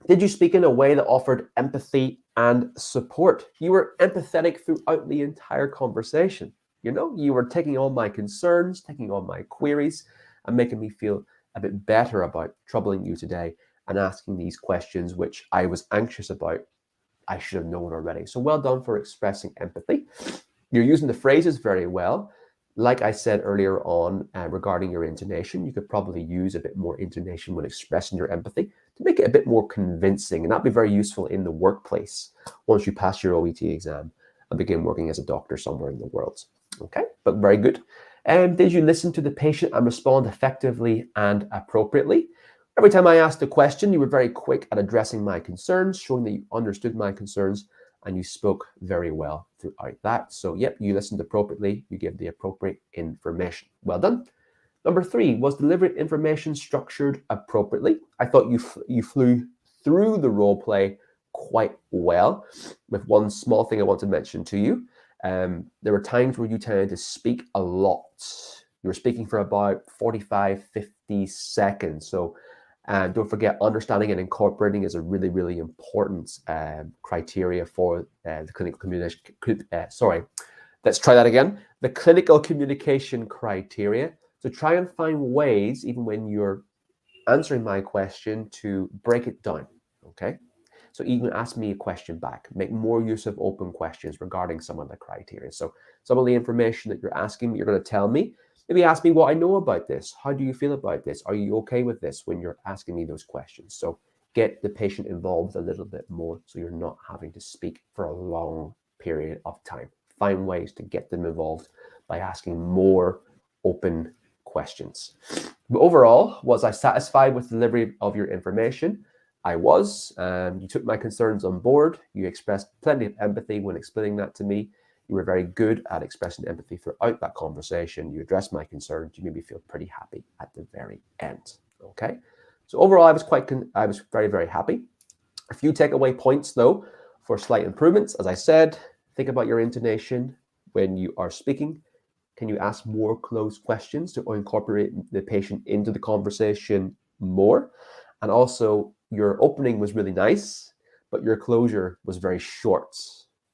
Did you speak in a way that offered empathy and support? You were empathetic throughout the entire conversation. You know, you were taking on my concerns, taking on my queries, and making me feel a bit better about troubling you today and asking these questions, which I was anxious about. I should have known already. So well done for expressing empathy. You're using the phrases very well. Like I said earlier on regarding your intonation, you could probably use a bit more intonation when expressing your empathy to make it a bit more convincing. And that'd be very useful in the workplace once you pass your OET exam and begin working as a doctor somewhere in the world. Okay, but very good. And did you listen to the patient and respond effectively and appropriately? Every time I asked a question, you were very quick at addressing my concerns, showing that you understood my concerns, and you spoke very well throughout that. So, yep, you listened appropriately. You gave the appropriate information. Well done. Number 3, was delivered information structured appropriately? I thought you flew through the role play quite well. With one small thing I want to mention to you. There were times where you tended to speak a lot. You were speaking for about 45, 50 seconds. So don't forget, understanding and incorporating is a really, really important criteria for the clinical communication. Let's try that again. The clinical communication criteria. So try and find ways, even when you're answering my question, to break it down, okay? So even ask me a question back. Make more use of open questions regarding some of the criteria. So some of the information that you're asking, you're going to tell me. Maybe ask me what I know about this. How do you feel about this? Are you okay with this when you're asking me those questions? So get the patient involved a little bit more so you're not having to speak for a long period of time. Find ways to get them involved by asking more open questions. But overall, was I satisfied with the delivery of your information? I was. You took my concerns on board. You expressed plenty of empathy when explaining that to me. You were very good at expressing empathy throughout that conversation. You addressed my concerns. You made me feel pretty happy at the very end. Okay. So overall, I was very, very happy. A few takeaway points, though, for slight improvements. As I said, think about your intonation when you are speaking. Can you ask more closed questions to incorporate the patient into the conversation more? And also, your opening was really nice, but your closure was very short.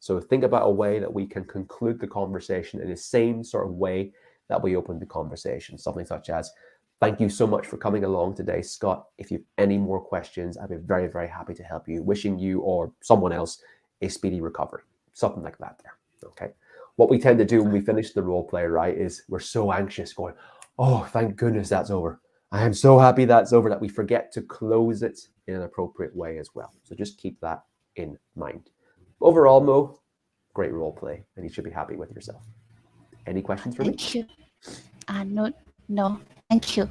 So think about a way that we can conclude the conversation in the same sort of way that we opened the conversation. Something such as, thank you so much for coming along today, Scott. If you have any more questions, I'd be very, very happy to help you. Wishing you or someone else a speedy recovery. Something like that there, okay? What we tend to do when we finish the role play, right, is we're so anxious going, oh, thank goodness that's over. I am so happy that's over, that we forget to close it in an appropriate way as well. So just keep that in mind. Overall, Mo, great role play, and you should be happy with yourself. Any questions for me? Thank you. No, thank you.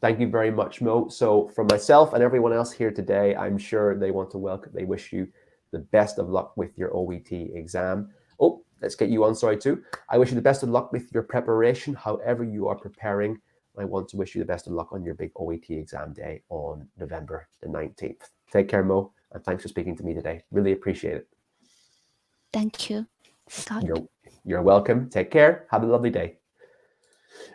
Thank you very much, Mo. So from myself and everyone else here today, I'm sure they wish you the best of luck with your OET exam. Oh, let's get you on, sorry, too. I wish you the best of luck with your preparation, however you are preparing. I want to wish you the best of luck on your big OET exam day on November the 19th. Take care, Mo, and thanks for speaking to me today. Really appreciate it. Thank you, Scott. You're welcome. Take care. Have a lovely day.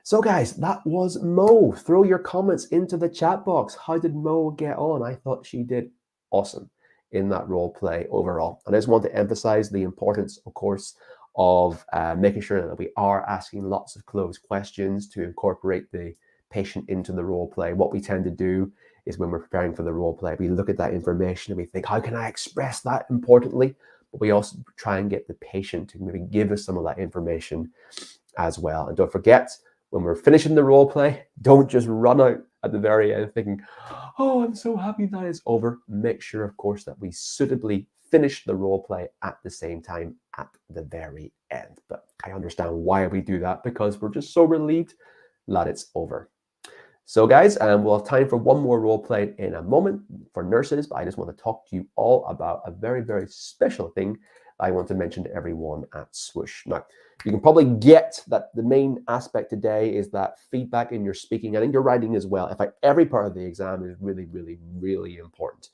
So guys, that was Mo. Throw your comments into the chat box. How did Mo get on? I thought she did awesome in that role play overall. And I just want to emphasize the importance, of course, of making sure that we are asking lots of closed questions to incorporate the patient into the role play. What we tend to do is when we're preparing for the role play, we look at that information and we think, how can I express that importantly? But we also try and get the patient to maybe give us some of that information as well. And don't forget, when we're finishing the role play, don't just run out at the very end thinking, oh, I'm so happy that is over. Make sure, of course, that we suitably finish the role play at the same time at the very end. But I understand why we do that, because we're just so relieved that it's over. So guys, we'll have time for one more role play in a moment for nurses, but I just want to talk to you all about a very, very special thing I want to mention to everyone at Swoosh. Now, you can probably get that the main aspect today is that feedback in your speaking and in your writing as well. In fact, every part of the exam is really, really, really important.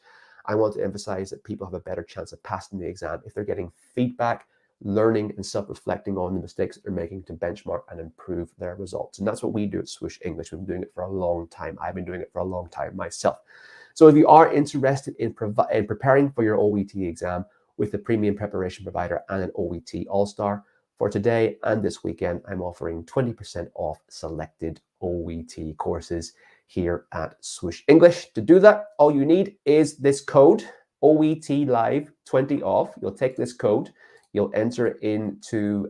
I want to emphasize that people have a better chance of passing the exam if they're getting feedback, learning and self-reflecting on the mistakes that they're making to benchmark and improve their results. And that's what we do at Swoosh English. We've been doing it for a long time. I've been doing it for a long time myself. So if you are interested in preparing for your OET exam with the premium preparation provider and an OET All-Star, for today and this weekend, I'm offering 20% off selected OET courses here at Swoosh English. To do that, all you need is this code, OET Live 20 off. You'll take this code, you'll enter it into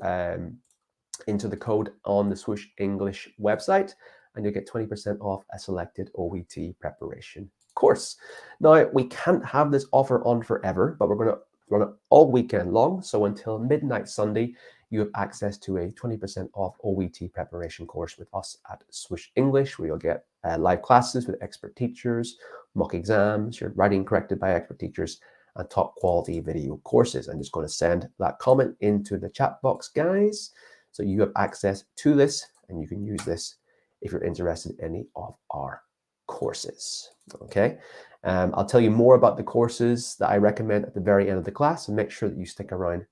the code on the Swoosh English website, and you'll get 20% off a selected OET preparation course. Now, we can't have this offer on forever, but we're going to run it all weekend long. So until midnight Sunday, you have access to a 20% off OET preparation course with us at Swoosh English, where you'll get live classes with expert teachers, mock exams, your writing corrected by expert teachers, and top quality video courses. I'm just going to send that comment into the chat box, guys. So you have access to this, and you can use this if you're interested in any of our courses. Okay. I'll tell you more about the courses that I recommend at the very end of the class, and make sure that you stick around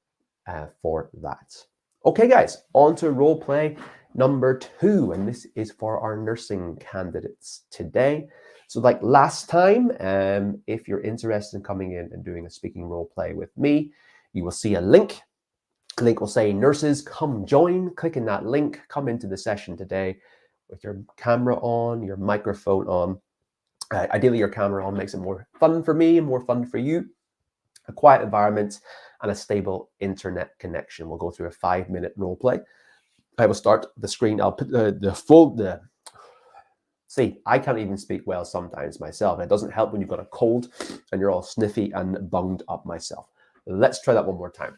for that. Okay, guys, on to role play number 2, and this is for our nursing candidates today. So like last time, if you're interested in coming in and doing a speaking role play with me, you will see a link. The link will say, nurses, come join. Click in that link, come into the session today with your camera on, your microphone on. Ideally, your camera on makes it more fun for me and more fun for you. A quiet environment and a stable internet connection. We'll go through a 5-minute role play. I will start the screen. I'll put see, I can't even speak well sometimes myself. It doesn't help when you've got a cold and you're all sniffy and bunged up myself. Let's try that one more time.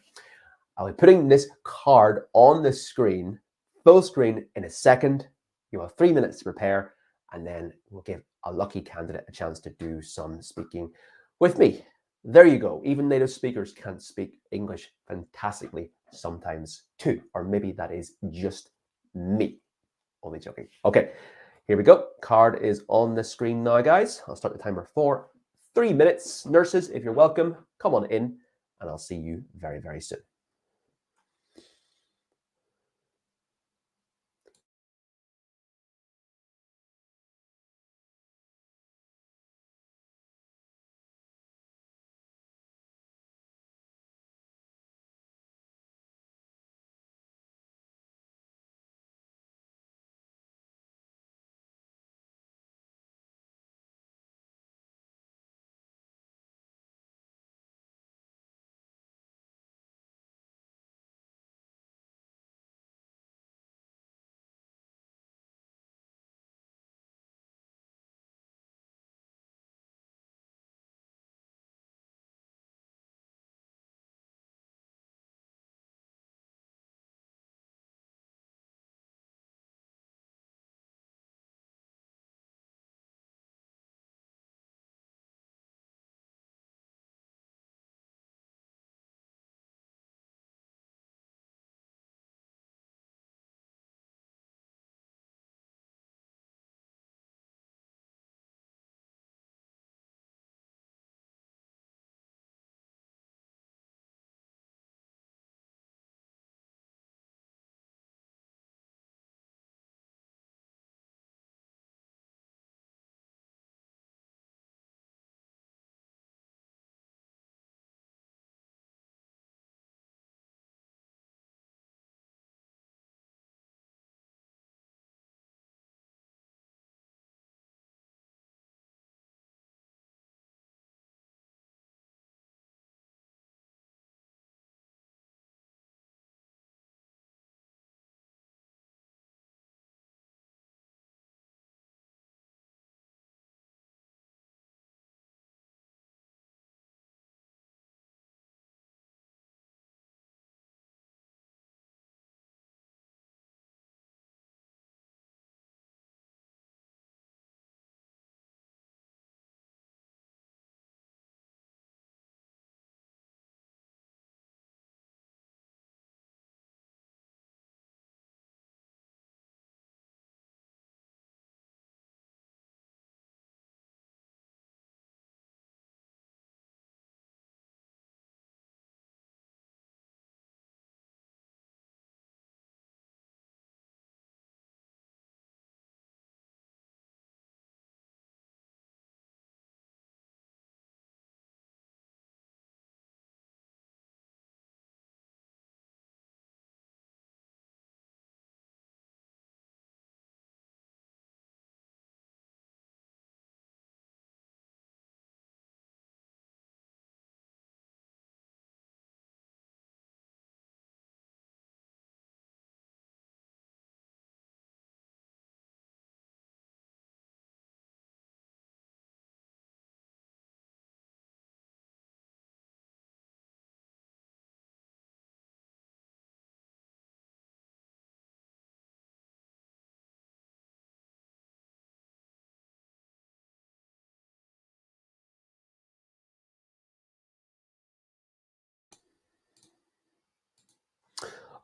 I'll be putting this card on the screen, full screen, in a second. You have 3 minutes to prepare, and then we'll give a lucky candidate a chance to do some speaking with me. There you go. Even native speakers can speak English fantastically sometimes too. Or maybe that is just me. Only joking. Okay, here we go. Card is on the screen now, guys. I'll start the timer for 3 minutes. Nurses, if you're welcome, come on in, and I'll see you very, very soon.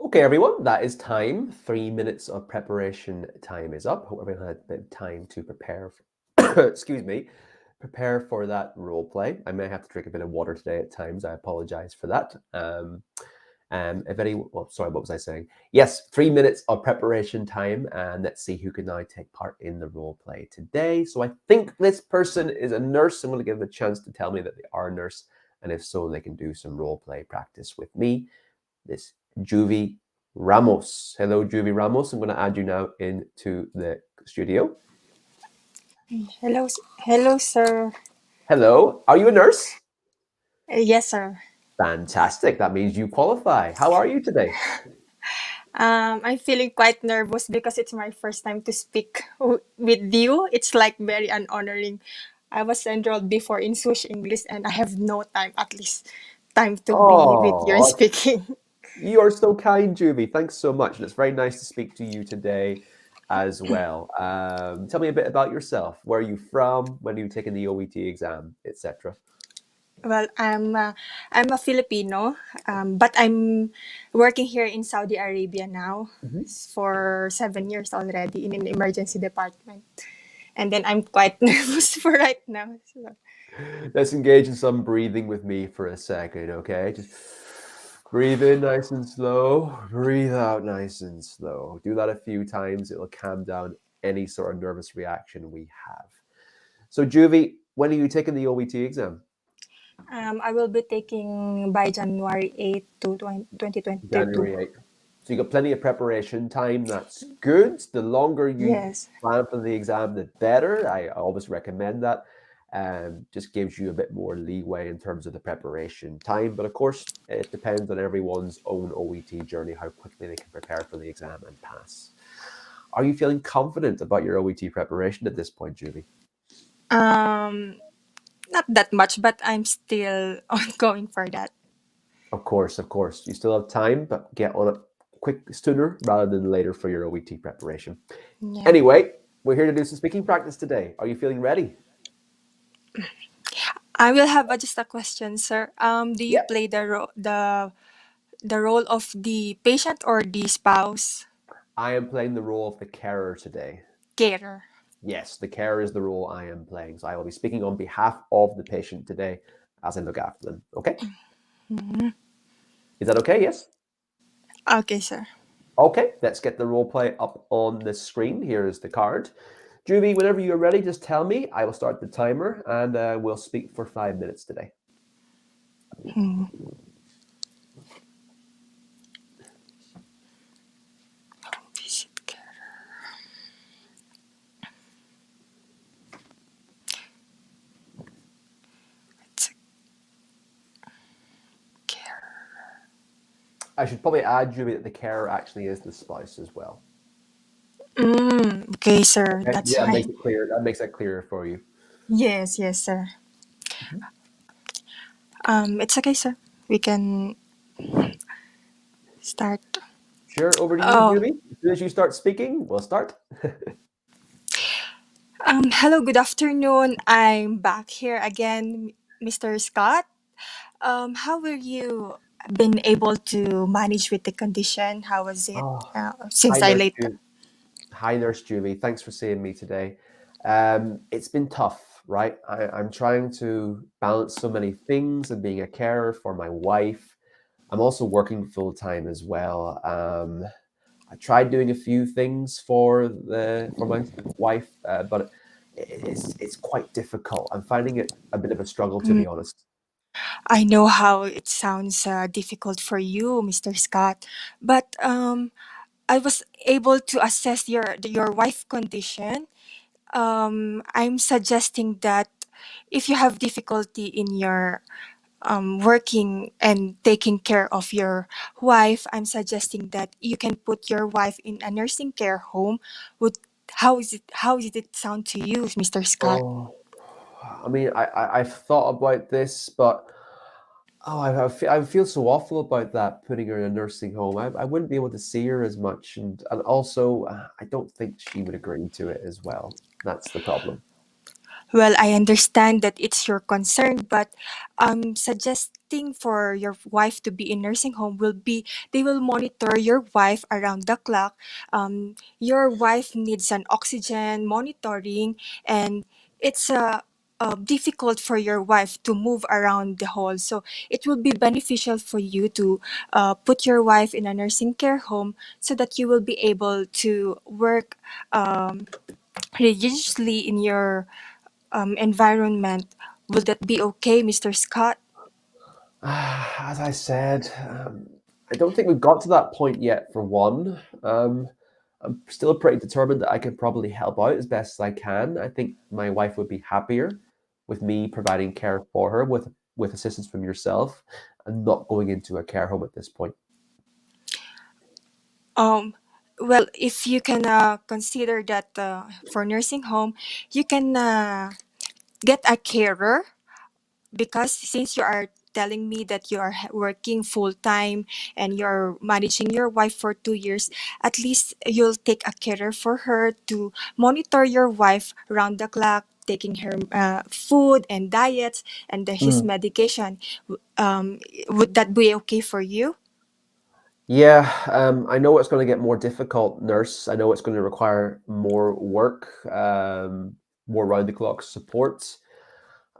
Okay, everyone, that is time. 3 minutes of preparation time is up. Hope everyone had a bit of time to prepare for, excuse me, prepare for that role play. I may have to drink a bit of water today at times. I apologize for that. Sorry, what was I saying? Yes, 3 minutes of preparation time, and let's see who can now take part in the role play today. So I think this person is a nurse. I'm going to give them a chance to tell me that they are a nurse, and if so, they can do some role play practice with me. This Juvie Ramos. Hello, Juvie Ramos. I'm going to add you now into the studio. Hello, sir. Hello. Are you a nurse? Yes, sir. Fantastic. That means you qualify. How are you today? I'm feeling quite nervous because it's my first time to speak with you. It's like very honoring. I was enrolled before in Swoosh English and I have no time, at least time to be with you and Oh, speaking. you are so kind, Juvie. Thanks so much. And it's very nice to speak to you today as well. Tell me a bit about yourself. Where are you from? When are you taking the OET exam, etc.? Well, I'm a Filipino, but I'm working here in Saudi Arabia now for 7 years already in an emergency department. And then I'm quite nervous for right now. So. Let's engage in some breathing with me for a second, okay? Just breathe in nice and slow, breathe out nice and slow. Do that a few times. It'll calm down any sort of nervous reaction we have. So, Juvie, when are you taking the OET exam? I will be taking by January 8 to 2022. January 8th. So you got plenty of preparation time. That's good. The longer you Yes. plan for the exam, the better. I always recommend that. Just gives you a bit more leeway in terms of the preparation time. But of course, it depends on everyone's own OET journey, how quickly they can prepare for the exam and pass. Are you feeling confident about your OET preparation at this point, Julie? Not that much, but I'm still ongoing for that. Of course. You still have time, but get on it quick sooner rather than later for your OET preparation. Yeah. Anyway, we're here to do some speaking practice today. Are you feeling ready? I will have just a question, sir. Do you Yeah. play the role of the patient or the spouse? I am playing the role of the carer today. Carer. Yes, the carer is the role I am playing. So I will be speaking on behalf of the patient today as I look after them. Okay? Mhm. Is that okay? Yes? Okay, sir. Okay, let's get the role play up on the screen. Here is the card. Julie, whenever you're ready, just tell me. I will start the timer and we'll speak for 5 minutes today. Hmm. Visit carer. It's a carer. I should probably add, Julie, that the carer actually is the spouse as well. Okay, sir. Okay? That's Yeah, that makes fine. it clear. That makes that clearer for you. Yes, sir. It's okay, sir. We can start. Sure, over to you, Oh, Julie. As soon as you start speaking, we'll start. hello. Good afternoon. I'm back here again, Mr. Scott. How were you been able to manage with the condition? How was it Oh, since hi, I Nurse late? Julie. Hi, Nurse Julie. Thanks for seeing me today. It's been tough, right? I'm trying to balance so many things and being a carer for my wife. I'm also working full time as well. I tried doing a few things for my wife, but it's quite difficult. I'm finding it a bit of a struggle, to Mm, be honest. I know how it sounds difficult for you, Mr. Scott, but I was able to assess your wife condition. I'm suggesting that if you have difficulty in your working and taking care of your wife, I'm suggesting that you can put your wife in a nursing care home. Would how is it sound to you, Mr. Scott? Oh, I mean, I've thought about this, but I feel so awful about that, putting her in a nursing home. I wouldn't be able to see her as much, and also I don't think she would agree to it as well. That's the problem. Well, I understand that it's your concern, but suggesting for your wife to be in nursing home will be they will monitor your wife around the clock. Your wife needs an oxygen monitoring, and it's difficult for your wife to move around the hall. So it will be beneficial for you to put your wife in a nursing care home so that you will be able to work religiously in your environment. Will that be okay, Mr. Scott? As I said, I don't think we've got to that point yet. For one, I'm still pretty determined that I can probably help out as best as I can. I think my wife would be happier with me providing care for her with assistance from yourself and not going into a care home at this point. Um, well, if you can consider that for nursing home, you can get a carer because since you are telling me that you are working full time and you're managing your wife for 2 years, at least you'll take a carer for her to monitor your wife round the clock, taking her food and diets and his medication. Would that be okay for you? Yeah, I know it's going to get more difficult, nurse. I know it's going to require more work, more round the clock support.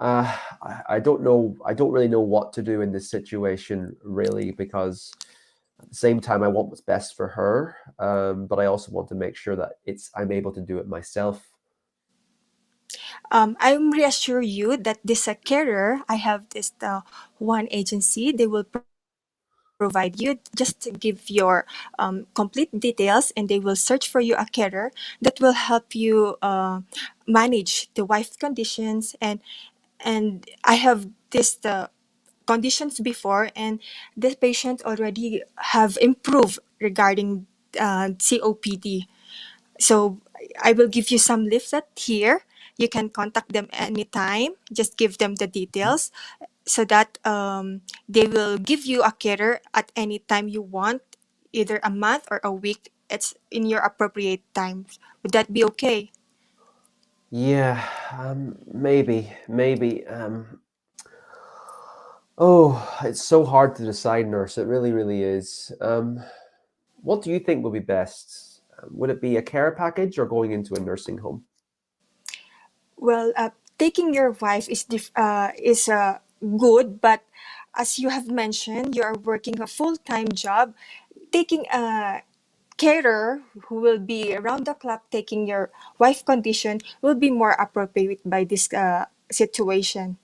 I don't know. I don't really know what to do in this situation, really, because at the same time, I want what's best for her, but I also want to make sure that I'm able to do it myself. I'm reassure you that this carer, I have this one agency. They will provide you just to give your complete details, and they will search for you a carer that will help you manage the wife conditions. And I have this conditions before, and the patient already have improved regarding COPD. So I will give you some leaflet here. You can contact them anytime. Just give them the details so that they will give you a carer at any time you want, either a month or a week. It's in your appropriate time. Would that be okay? Yeah, maybe. Oh, it's so hard to decide, nurse. It really, really is. What do you think would be best? Would it be a care package or going into a nursing home? Well, taking your wife is good, but as you have mentioned, you are working a full-time job. Taking a carer who will be around the clock taking your wife condition will be more appropriate by this situation.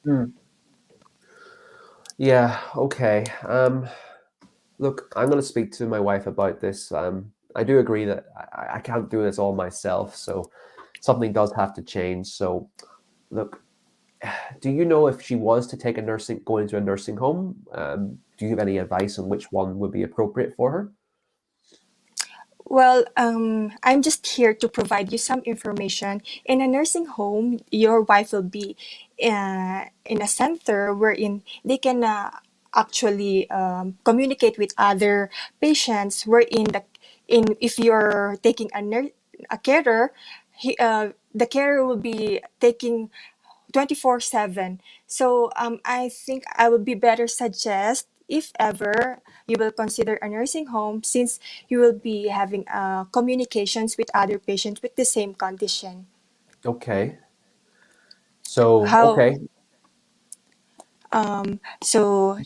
Yeah, okay. Look, I'm going to speak to my wife about this. I do agree that I can't do this all myself, so something does have to change. So, look, do you know if she was to take go into a nursing home? Do you have any advice on which one would be appropriate for her? Well, I'm just here to provide you some information. In a nursing home, your wife will be in a center wherein they can actually communicate with other patients. Wherein if you're taking a carer, the carer will be taking 24/7. So I think I would be better suggest, if ever you will consider a nursing home, since you will be having communications with other patients with the same condition. Okay. So, How okay. so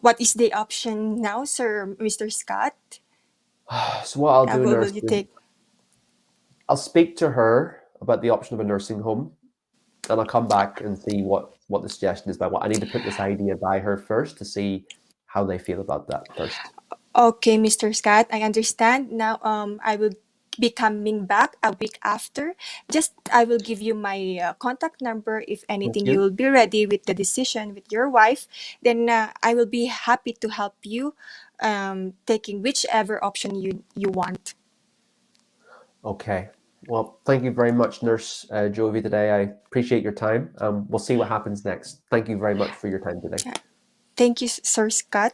what is the option now, sir, Mr. Scott? So what I'll do, What nurse, will you is take? I'll speak to her about the option of a nursing home, and I'll come back and see what the suggestion is. But what I need to put this idea by her first to see how they feel about that first. Okay, Mr. Scott, I understand. Now, I will be coming back a week after. Just, I will give you my contact number. If Thank anything, you you. will be ready with the decision with your wife. Then I will be happy to help you taking whichever option you want. Okay. Well, thank you very much, Nurse Jovi, today. I appreciate your time. We'll see what happens next. Thank you very much for your time today. Thank you, Sir Scott.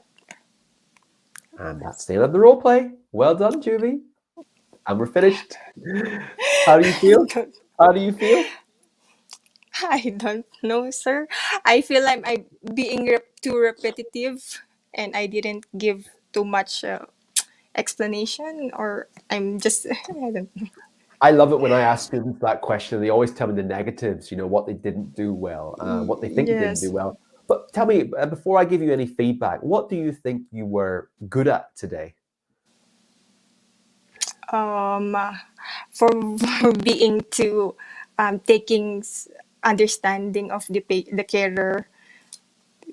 And that's the end of the role play. Well done, Jovi. And we're finished. How do you I feel? don't, How do you feel? I don't know, sir. I feel I'm being too repetitive, and I didn't give too much explanation, or I'm just I don't know. I love it when I ask students that question. They always tell me the negatives, what they didn't do well, what they think they didn't do Yes. well. But tell me, before I give you any feedback, what do you think you were good at today? um for being to taking understanding of the carer,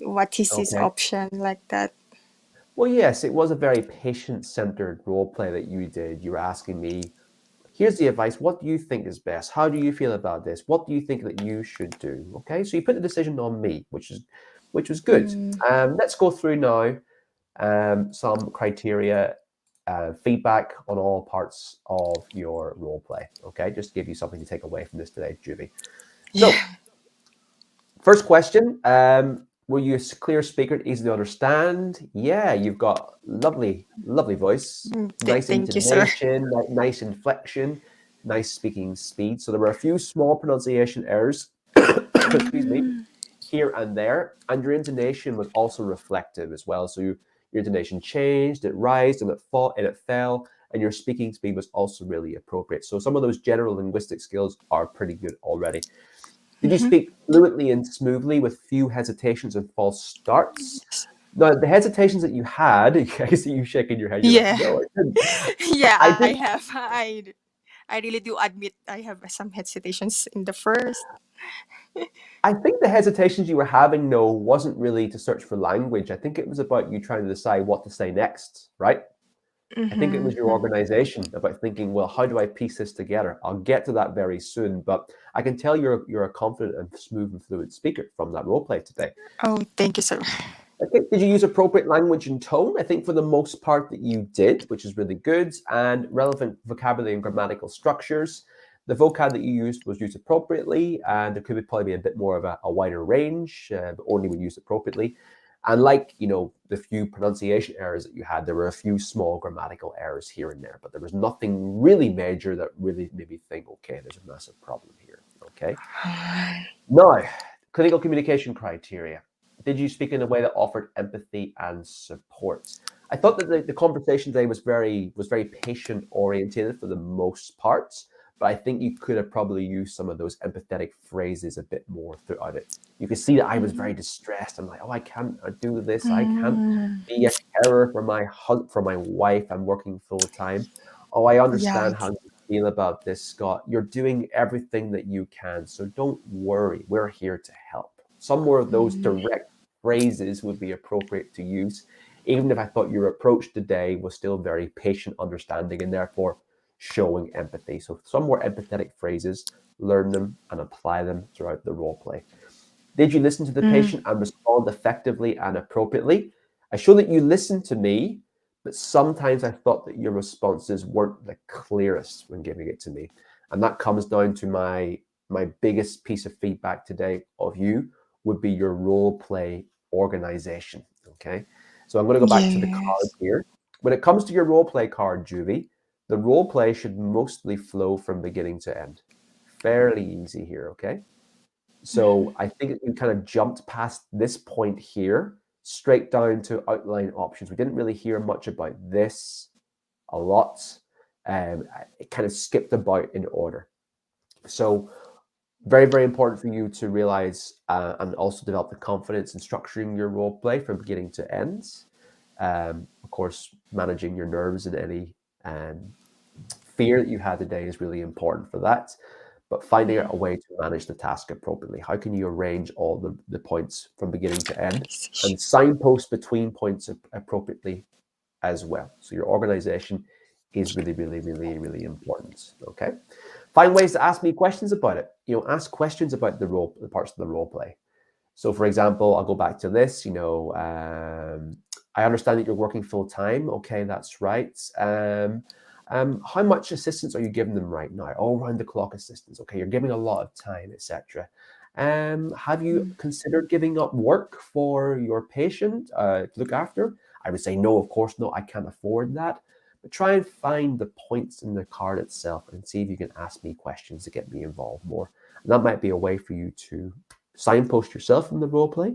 what is his Okay. option like that. Well, yes, it was a very patient-centered role play that you did. You were asking me, here's the advice. What do you think is best? How do you feel about this? What do you think that you should do? Okay, so you put the decision on me, which was good. Mm. Let's go through now some criteria, feedback on all parts of your role play. Okay, just to give you something to take away from this today, Juby. So, Yeah. first question: were you a clear speaker, easy to understand? Yeah, you've got lovely, lovely voice, nice Thank you, sir. intonation, nice inflection, nice speaking speed. So there were a few small pronunciation errors. Excuse me, Mm. here and there, and your intonation was also reflective as well. So your intonation changed, it rised, and it fell, and your speaking speed was also really appropriate. So some of those general linguistic skills are pretty good already. Did you speak fluently and smoothly with few hesitations and false starts? No, the hesitations that you had, I can see you shaking your head. You're Yeah. like, no, I didn't. Yeah, I I think have. I really do admit I have some hesitations in the first. the hesitations you were having, no, wasn't really to search for language. I think it was about you trying to decide what to say next, right? I think it was your organization about thinking, well, how do I piece this together? I'll get to that very soon, but I can tell you're a confident and smooth and fluent speaker from that role play today. Oh, thank you, sir. Okay. Did you use appropriate language and tone? I think for the most part that you did, which is really good, and relevant vocabulary and grammatical structures. The vocab that you used was used appropriately, and there could probably be a bit more of a wider range, but only when used appropriately. And like, the few pronunciation errors that you had, there were a few small grammatical errors here and there, but there was nothing really major that really made me think, okay, there's a massive problem here. Okay. Now, clinical communication criteria. Did you speak in a way that offered empathy and support? I thought that the conversation today was very patient oriented for the most part, but I think you could have probably used some of those empathetic phrases a bit more throughout it. You could see that I was very distressed. I'm like, oh, I can't do this. I can't be a carer for my wife. I'm working full time. Oh, I understand how you feel about this, Scott. You're doing everything that you can, so don't worry. We're here to help. Some more of those direct phrases would be appropriate to use, even if I thought your approach today was still very patient, understanding, and therefore showing empathy. So some more empathetic phrases, learn them and apply them throughout the role play. Did you listen to the patient and respond effectively and appropriately? I show that you listened to me, but sometimes I thought that your responses weren't the clearest when giving it to me. And that comes down to my biggest piece of feedback today of you would be your role play organization. Okay. So I'm going to go back to the card here. When it comes to your role play card, Juvie, the role play should mostly flow from beginning to end. Fairly easy here. Okay. So I think we kind of jumped past this point here, straight down to outline options. We didn't really hear much about this a lot. It kind of skipped about in order. So very, very important for you to realize and also develop the confidence in structuring your role play from beginning to end. Of course, managing your nerves and any fear that you had today is really important for that. But finding out a way to manage the task appropriately. How can you arrange all the points from beginning to end and signpost between points appropriately as well? So your organization is really, really, really, really important. Okay. Find ways to ask me questions about it. Ask questions about the parts of the role play. So for example, I'll go back to this, I understand that you're working full time. Okay, that's right. How much assistance are you giving them right now? All round the clock assistance. Okay, you're giving a lot of time, etc. Have you considered giving up work for your patient to look after? I would say no, of course not. I can't afford that. But try and find the points in the card itself and see if you can ask me questions to get me involved more. And that might be a way for you to signpost yourself in the role play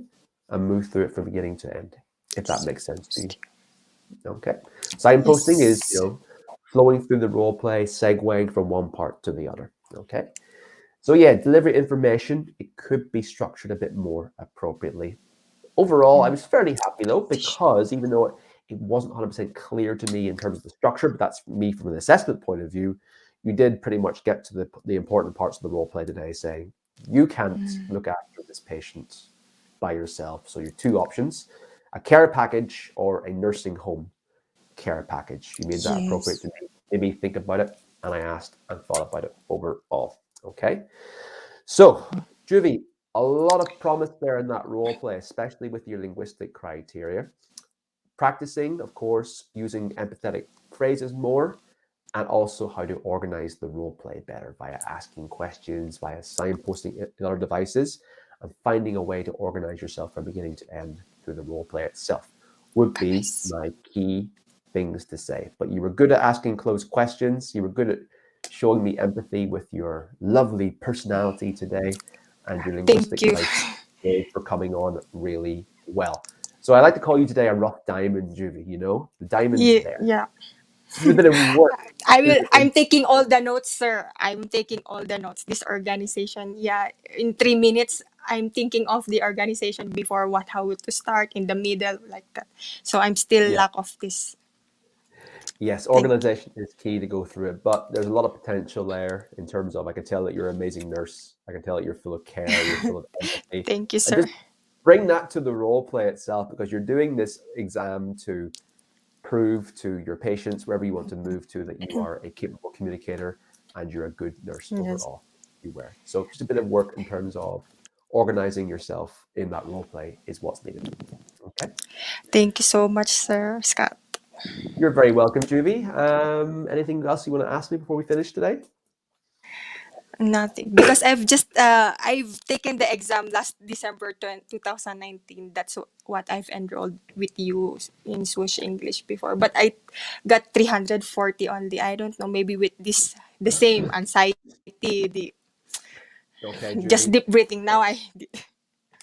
and move through it from beginning to end, if that makes sense to you. Okay. Signposting is, flowing through the role play, segueing from one part to the other. Okay. So yeah, delivery information, it could be structured a bit more appropriately. Overall, I was fairly happy though, because even though it wasn't 100% clear to me in terms of the structure, but that's me from an assessment point of view, you did pretty much get to the important parts of the role play today, saying you can't look after this patient by yourself. So your two options, a care package or a nursing home care package. You made that appropriate to me. Made me think about it, and I asked and thought about it overall. Okay. So, Juvie, a lot of promise there in that role play, especially with your linguistic criteria. Practicing, of course, using empathetic phrases more, and also how to organize the role play better via asking questions, via signposting in other devices, and finding a way to organize yourself from beginning to end through the role play itself would be my key things to say. But you were good at asking closed questions. You were good at showing me empathy with your lovely personality today, and your linguistic criteria for coming on really well. So I like to call you today a rough diamond, Juvie. The diamond's there. Yeah. It's a bit of work. I'm taking all the notes, sir. I'm taking all the notes. This organization, yeah. In 3 minutes, I'm thinking of the organization before what, how to start, in the middle, like that. So I'm still Yeah. lack of this. Yes, Thank organization is key to go through it, but there's a lot of potential there in terms of, I can tell that you're an amazing nurse. I can tell that you're full of care, you're full of empathy. Thank you, And sir. just bring that to the role play itself, because you're doing this exam to prove to your patients, wherever you want to move to, that you are a capable communicator and you're a good nurse Yes. overall. You were. So just a bit of work in terms of organizing yourself in that role play is what's needed. Okay. Thank you so much, sir Scott. You're very welcome, Juvie. Anything else you want to ask me before we finish today? Nothing, because I've taken the exam last December 2019. That's what I've enrolled with you in Swoosh English before, but I got 340 only. I don't know, maybe with this the same anxiety, the Okay, just Juvie. deep breathing now.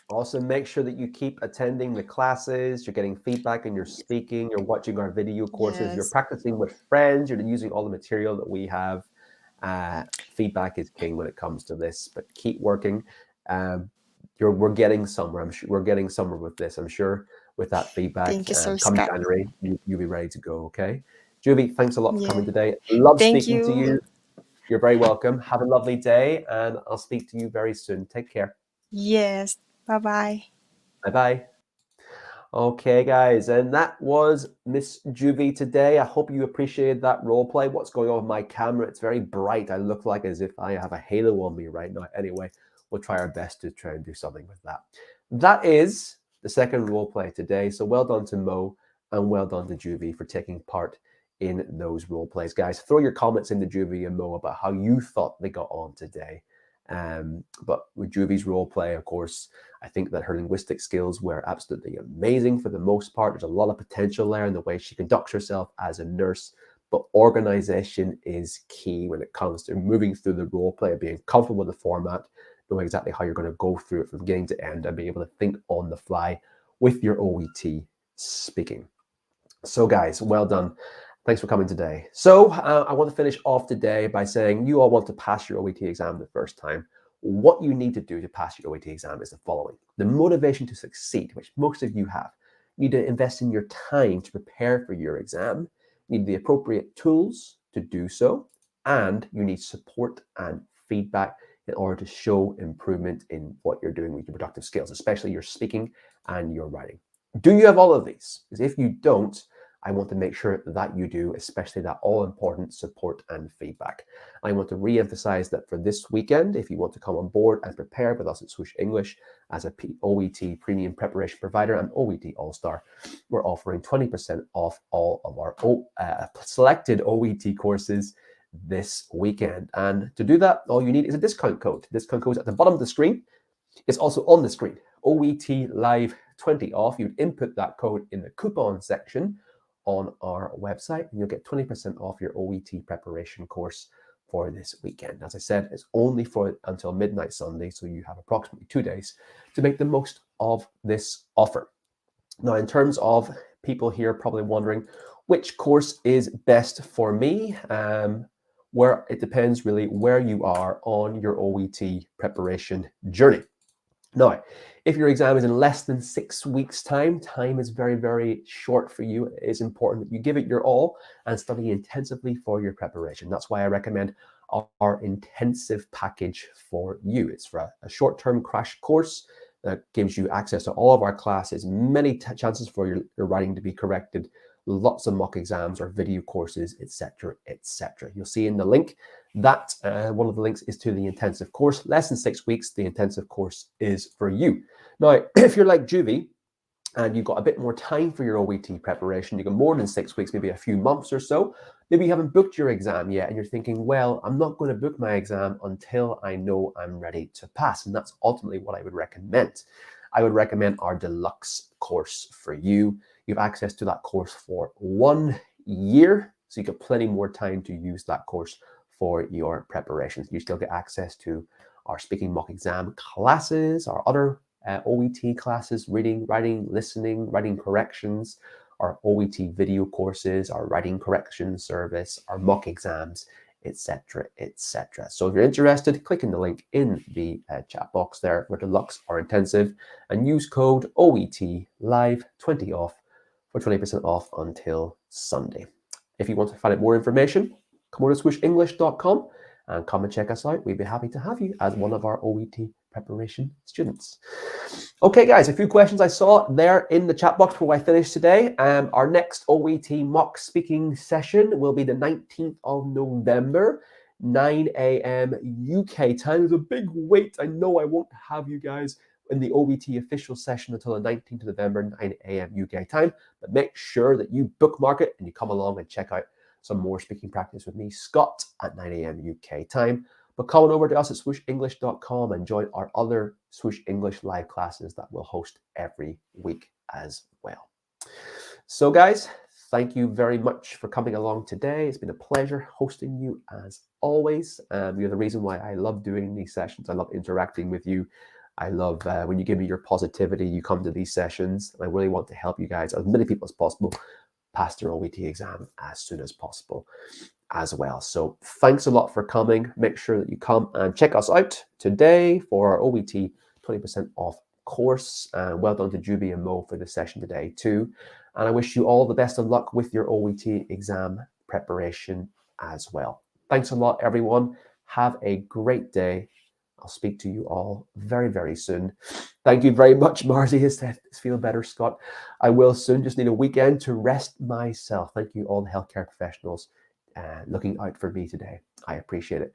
Also, make sure that you keep attending the classes, you're getting feedback and you're speaking, you're watching our video courses, you're Yes. practicing with friends, you're using all the material that we have. Feedback is king when it comes to this, but keep working. We're getting somewhere. I'm sure we're getting somewhere with this. I'm sure with that feedback, Thank you, sir come Scott. January, you'll be ready to go. Okay, Juvie, thanks a lot for coming Yeah. today. Love Thank speaking to you. you. You're very welcome. Have a lovely day, and I'll speak to you very soon. Take care. Yes. Bye bye. Bye bye. Okay, guys, and that was Miss Juvie today. I hope you appreciated that role play. What's going on with my camera? It's very bright. I look like as if I have a halo on me right now. Anyway, we'll try our best to try and do something with that. That is the second role play today. So well done to Mo and well done to Juvie for taking part in those role plays. Guys, throw your comments into Juvie and Mo about how you thought they got on today. But with Juvie's role play, of course, I think that her linguistic skills were absolutely amazing for the most part. There's a lot of potential there in the way she conducts herself as a nurse, but organization is key when it comes to moving through the role play, being comfortable with the format, knowing exactly how you're going to go through it from beginning to end, and being able to think on the fly with your OET speaking. So guys, well done. Thanks for coming today. So I want to finish off today by saying you all want to pass your OET exam the first time. What you need to do to pass your OET exam is the following. The motivation to succeed, which most of you have. You need to invest in your time to prepare for your exam. You need the appropriate tools to do so. And you need support and feedback in order to show improvement in what you're doing with your productive skills, especially your speaking and your writing. Do you have all of these? Because if you don't, I want to make sure that you do, especially that all-important support and feedback. I want to re-emphasize that for this weekend, if you want to come on board and prepare with us at Swoosh English as a OET Premium Preparation Provider and OET All-Star, we're offering 20% off all of our selected OET courses this weekend. And to do that, all you need is a discount code. The discount code is at the bottom of the screen. It's also on the screen. OET Live 20 off. You'd input that code in the coupon section on our website, and you'll get 20% off your OET preparation course for this weekend. As I said, it's only for until midnight Sunday, so you have approximately 2 days to make the most of this offer. Now, in terms of people here probably wondering which course is best for me, where it depends really where you are on your OET preparation journey. Now, if your exam is in less than 6 weeks' time is very, very short for you. It is important that you give it your all and study intensively for your preparation. That's why I recommend our intensive package for you. It's for a short-term crash course that gives you access to all of our classes, many chances for your writing to be corrected, lots of mock exams or video courses, etc., etc. You'll see in the link that one of the links is to the intensive course. Less than 6 weeks, the intensive course is for you. Now, if you're like Juvie and you've got a bit more time for your OET preparation, you've got more than 6 weeks, maybe a few months or so, maybe you haven't booked your exam yet and you're thinking, well, I'm not going to book my exam until I know I'm ready to pass. And that's ultimately what I would recommend. I would recommend our deluxe course for you. You have access to that course for 1 year, so you get plenty more time to use that course for your preparations. You still get access to our speaking mock exam classes, our other OET classes, reading, writing, listening, writing corrections, our OET video courses, our writing correction service, our mock exams, etc., etc. So if you're interested, click in the link in the chat box there for deluxe or intensive and use code OET Live 20 off for 20% off until Sunday. If you want to find out more information, come over to swooshenglish.com and come and check us out. We'd be happy to have you as one of our OET preparation students. Okay, guys, a few questions I saw there in the chat box before I finish today. Our next OET mock speaking session will be the 19th of November, 9 a.m. UK time. There's a big wait. I know I won't have you guys in the OET official session until the 19th of November, 9 a.m. UK time, but make sure that you bookmark it and you come along and check out some more speaking practice with me, Scott, at 9 a.m. UK time. But come on over to us at swooshenglish.com and join our other Swoosh English live classes that we'll host every week as well. So guys, thank you very much for coming along today. It's been a pleasure hosting you as always. You're the reason why I love doing these sessions. I love interacting with you. I love when you give me your positivity, you come to these sessions. And I really want to help you guys, as many people as possible, pass their OET exam as soon as possible as well. So thanks a lot for coming. Make sure that you come and check us out today for our OET 20% off course. And well done to Juby and Mo for the session today too. And I wish you all the best of luck with your OET exam preparation as well. Thanks a lot, everyone. Have a great day. I'll speak to you all very, very soon. Thank you very much, Marzi. Has said, feel better, Scott. I will soon. Just need a weekend to rest myself. Thank you, all the healthcare professionals looking out for me today. I appreciate it.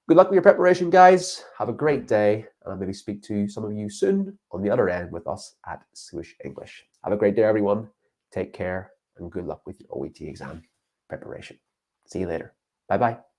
Good luck with your preparation, guys. Have a great day. And I'll maybe speak to some of you soon on the other end with us at Swoosh English. Have a great day, everyone. Take care and good luck with your OET exam preparation. See you later. Bye-bye.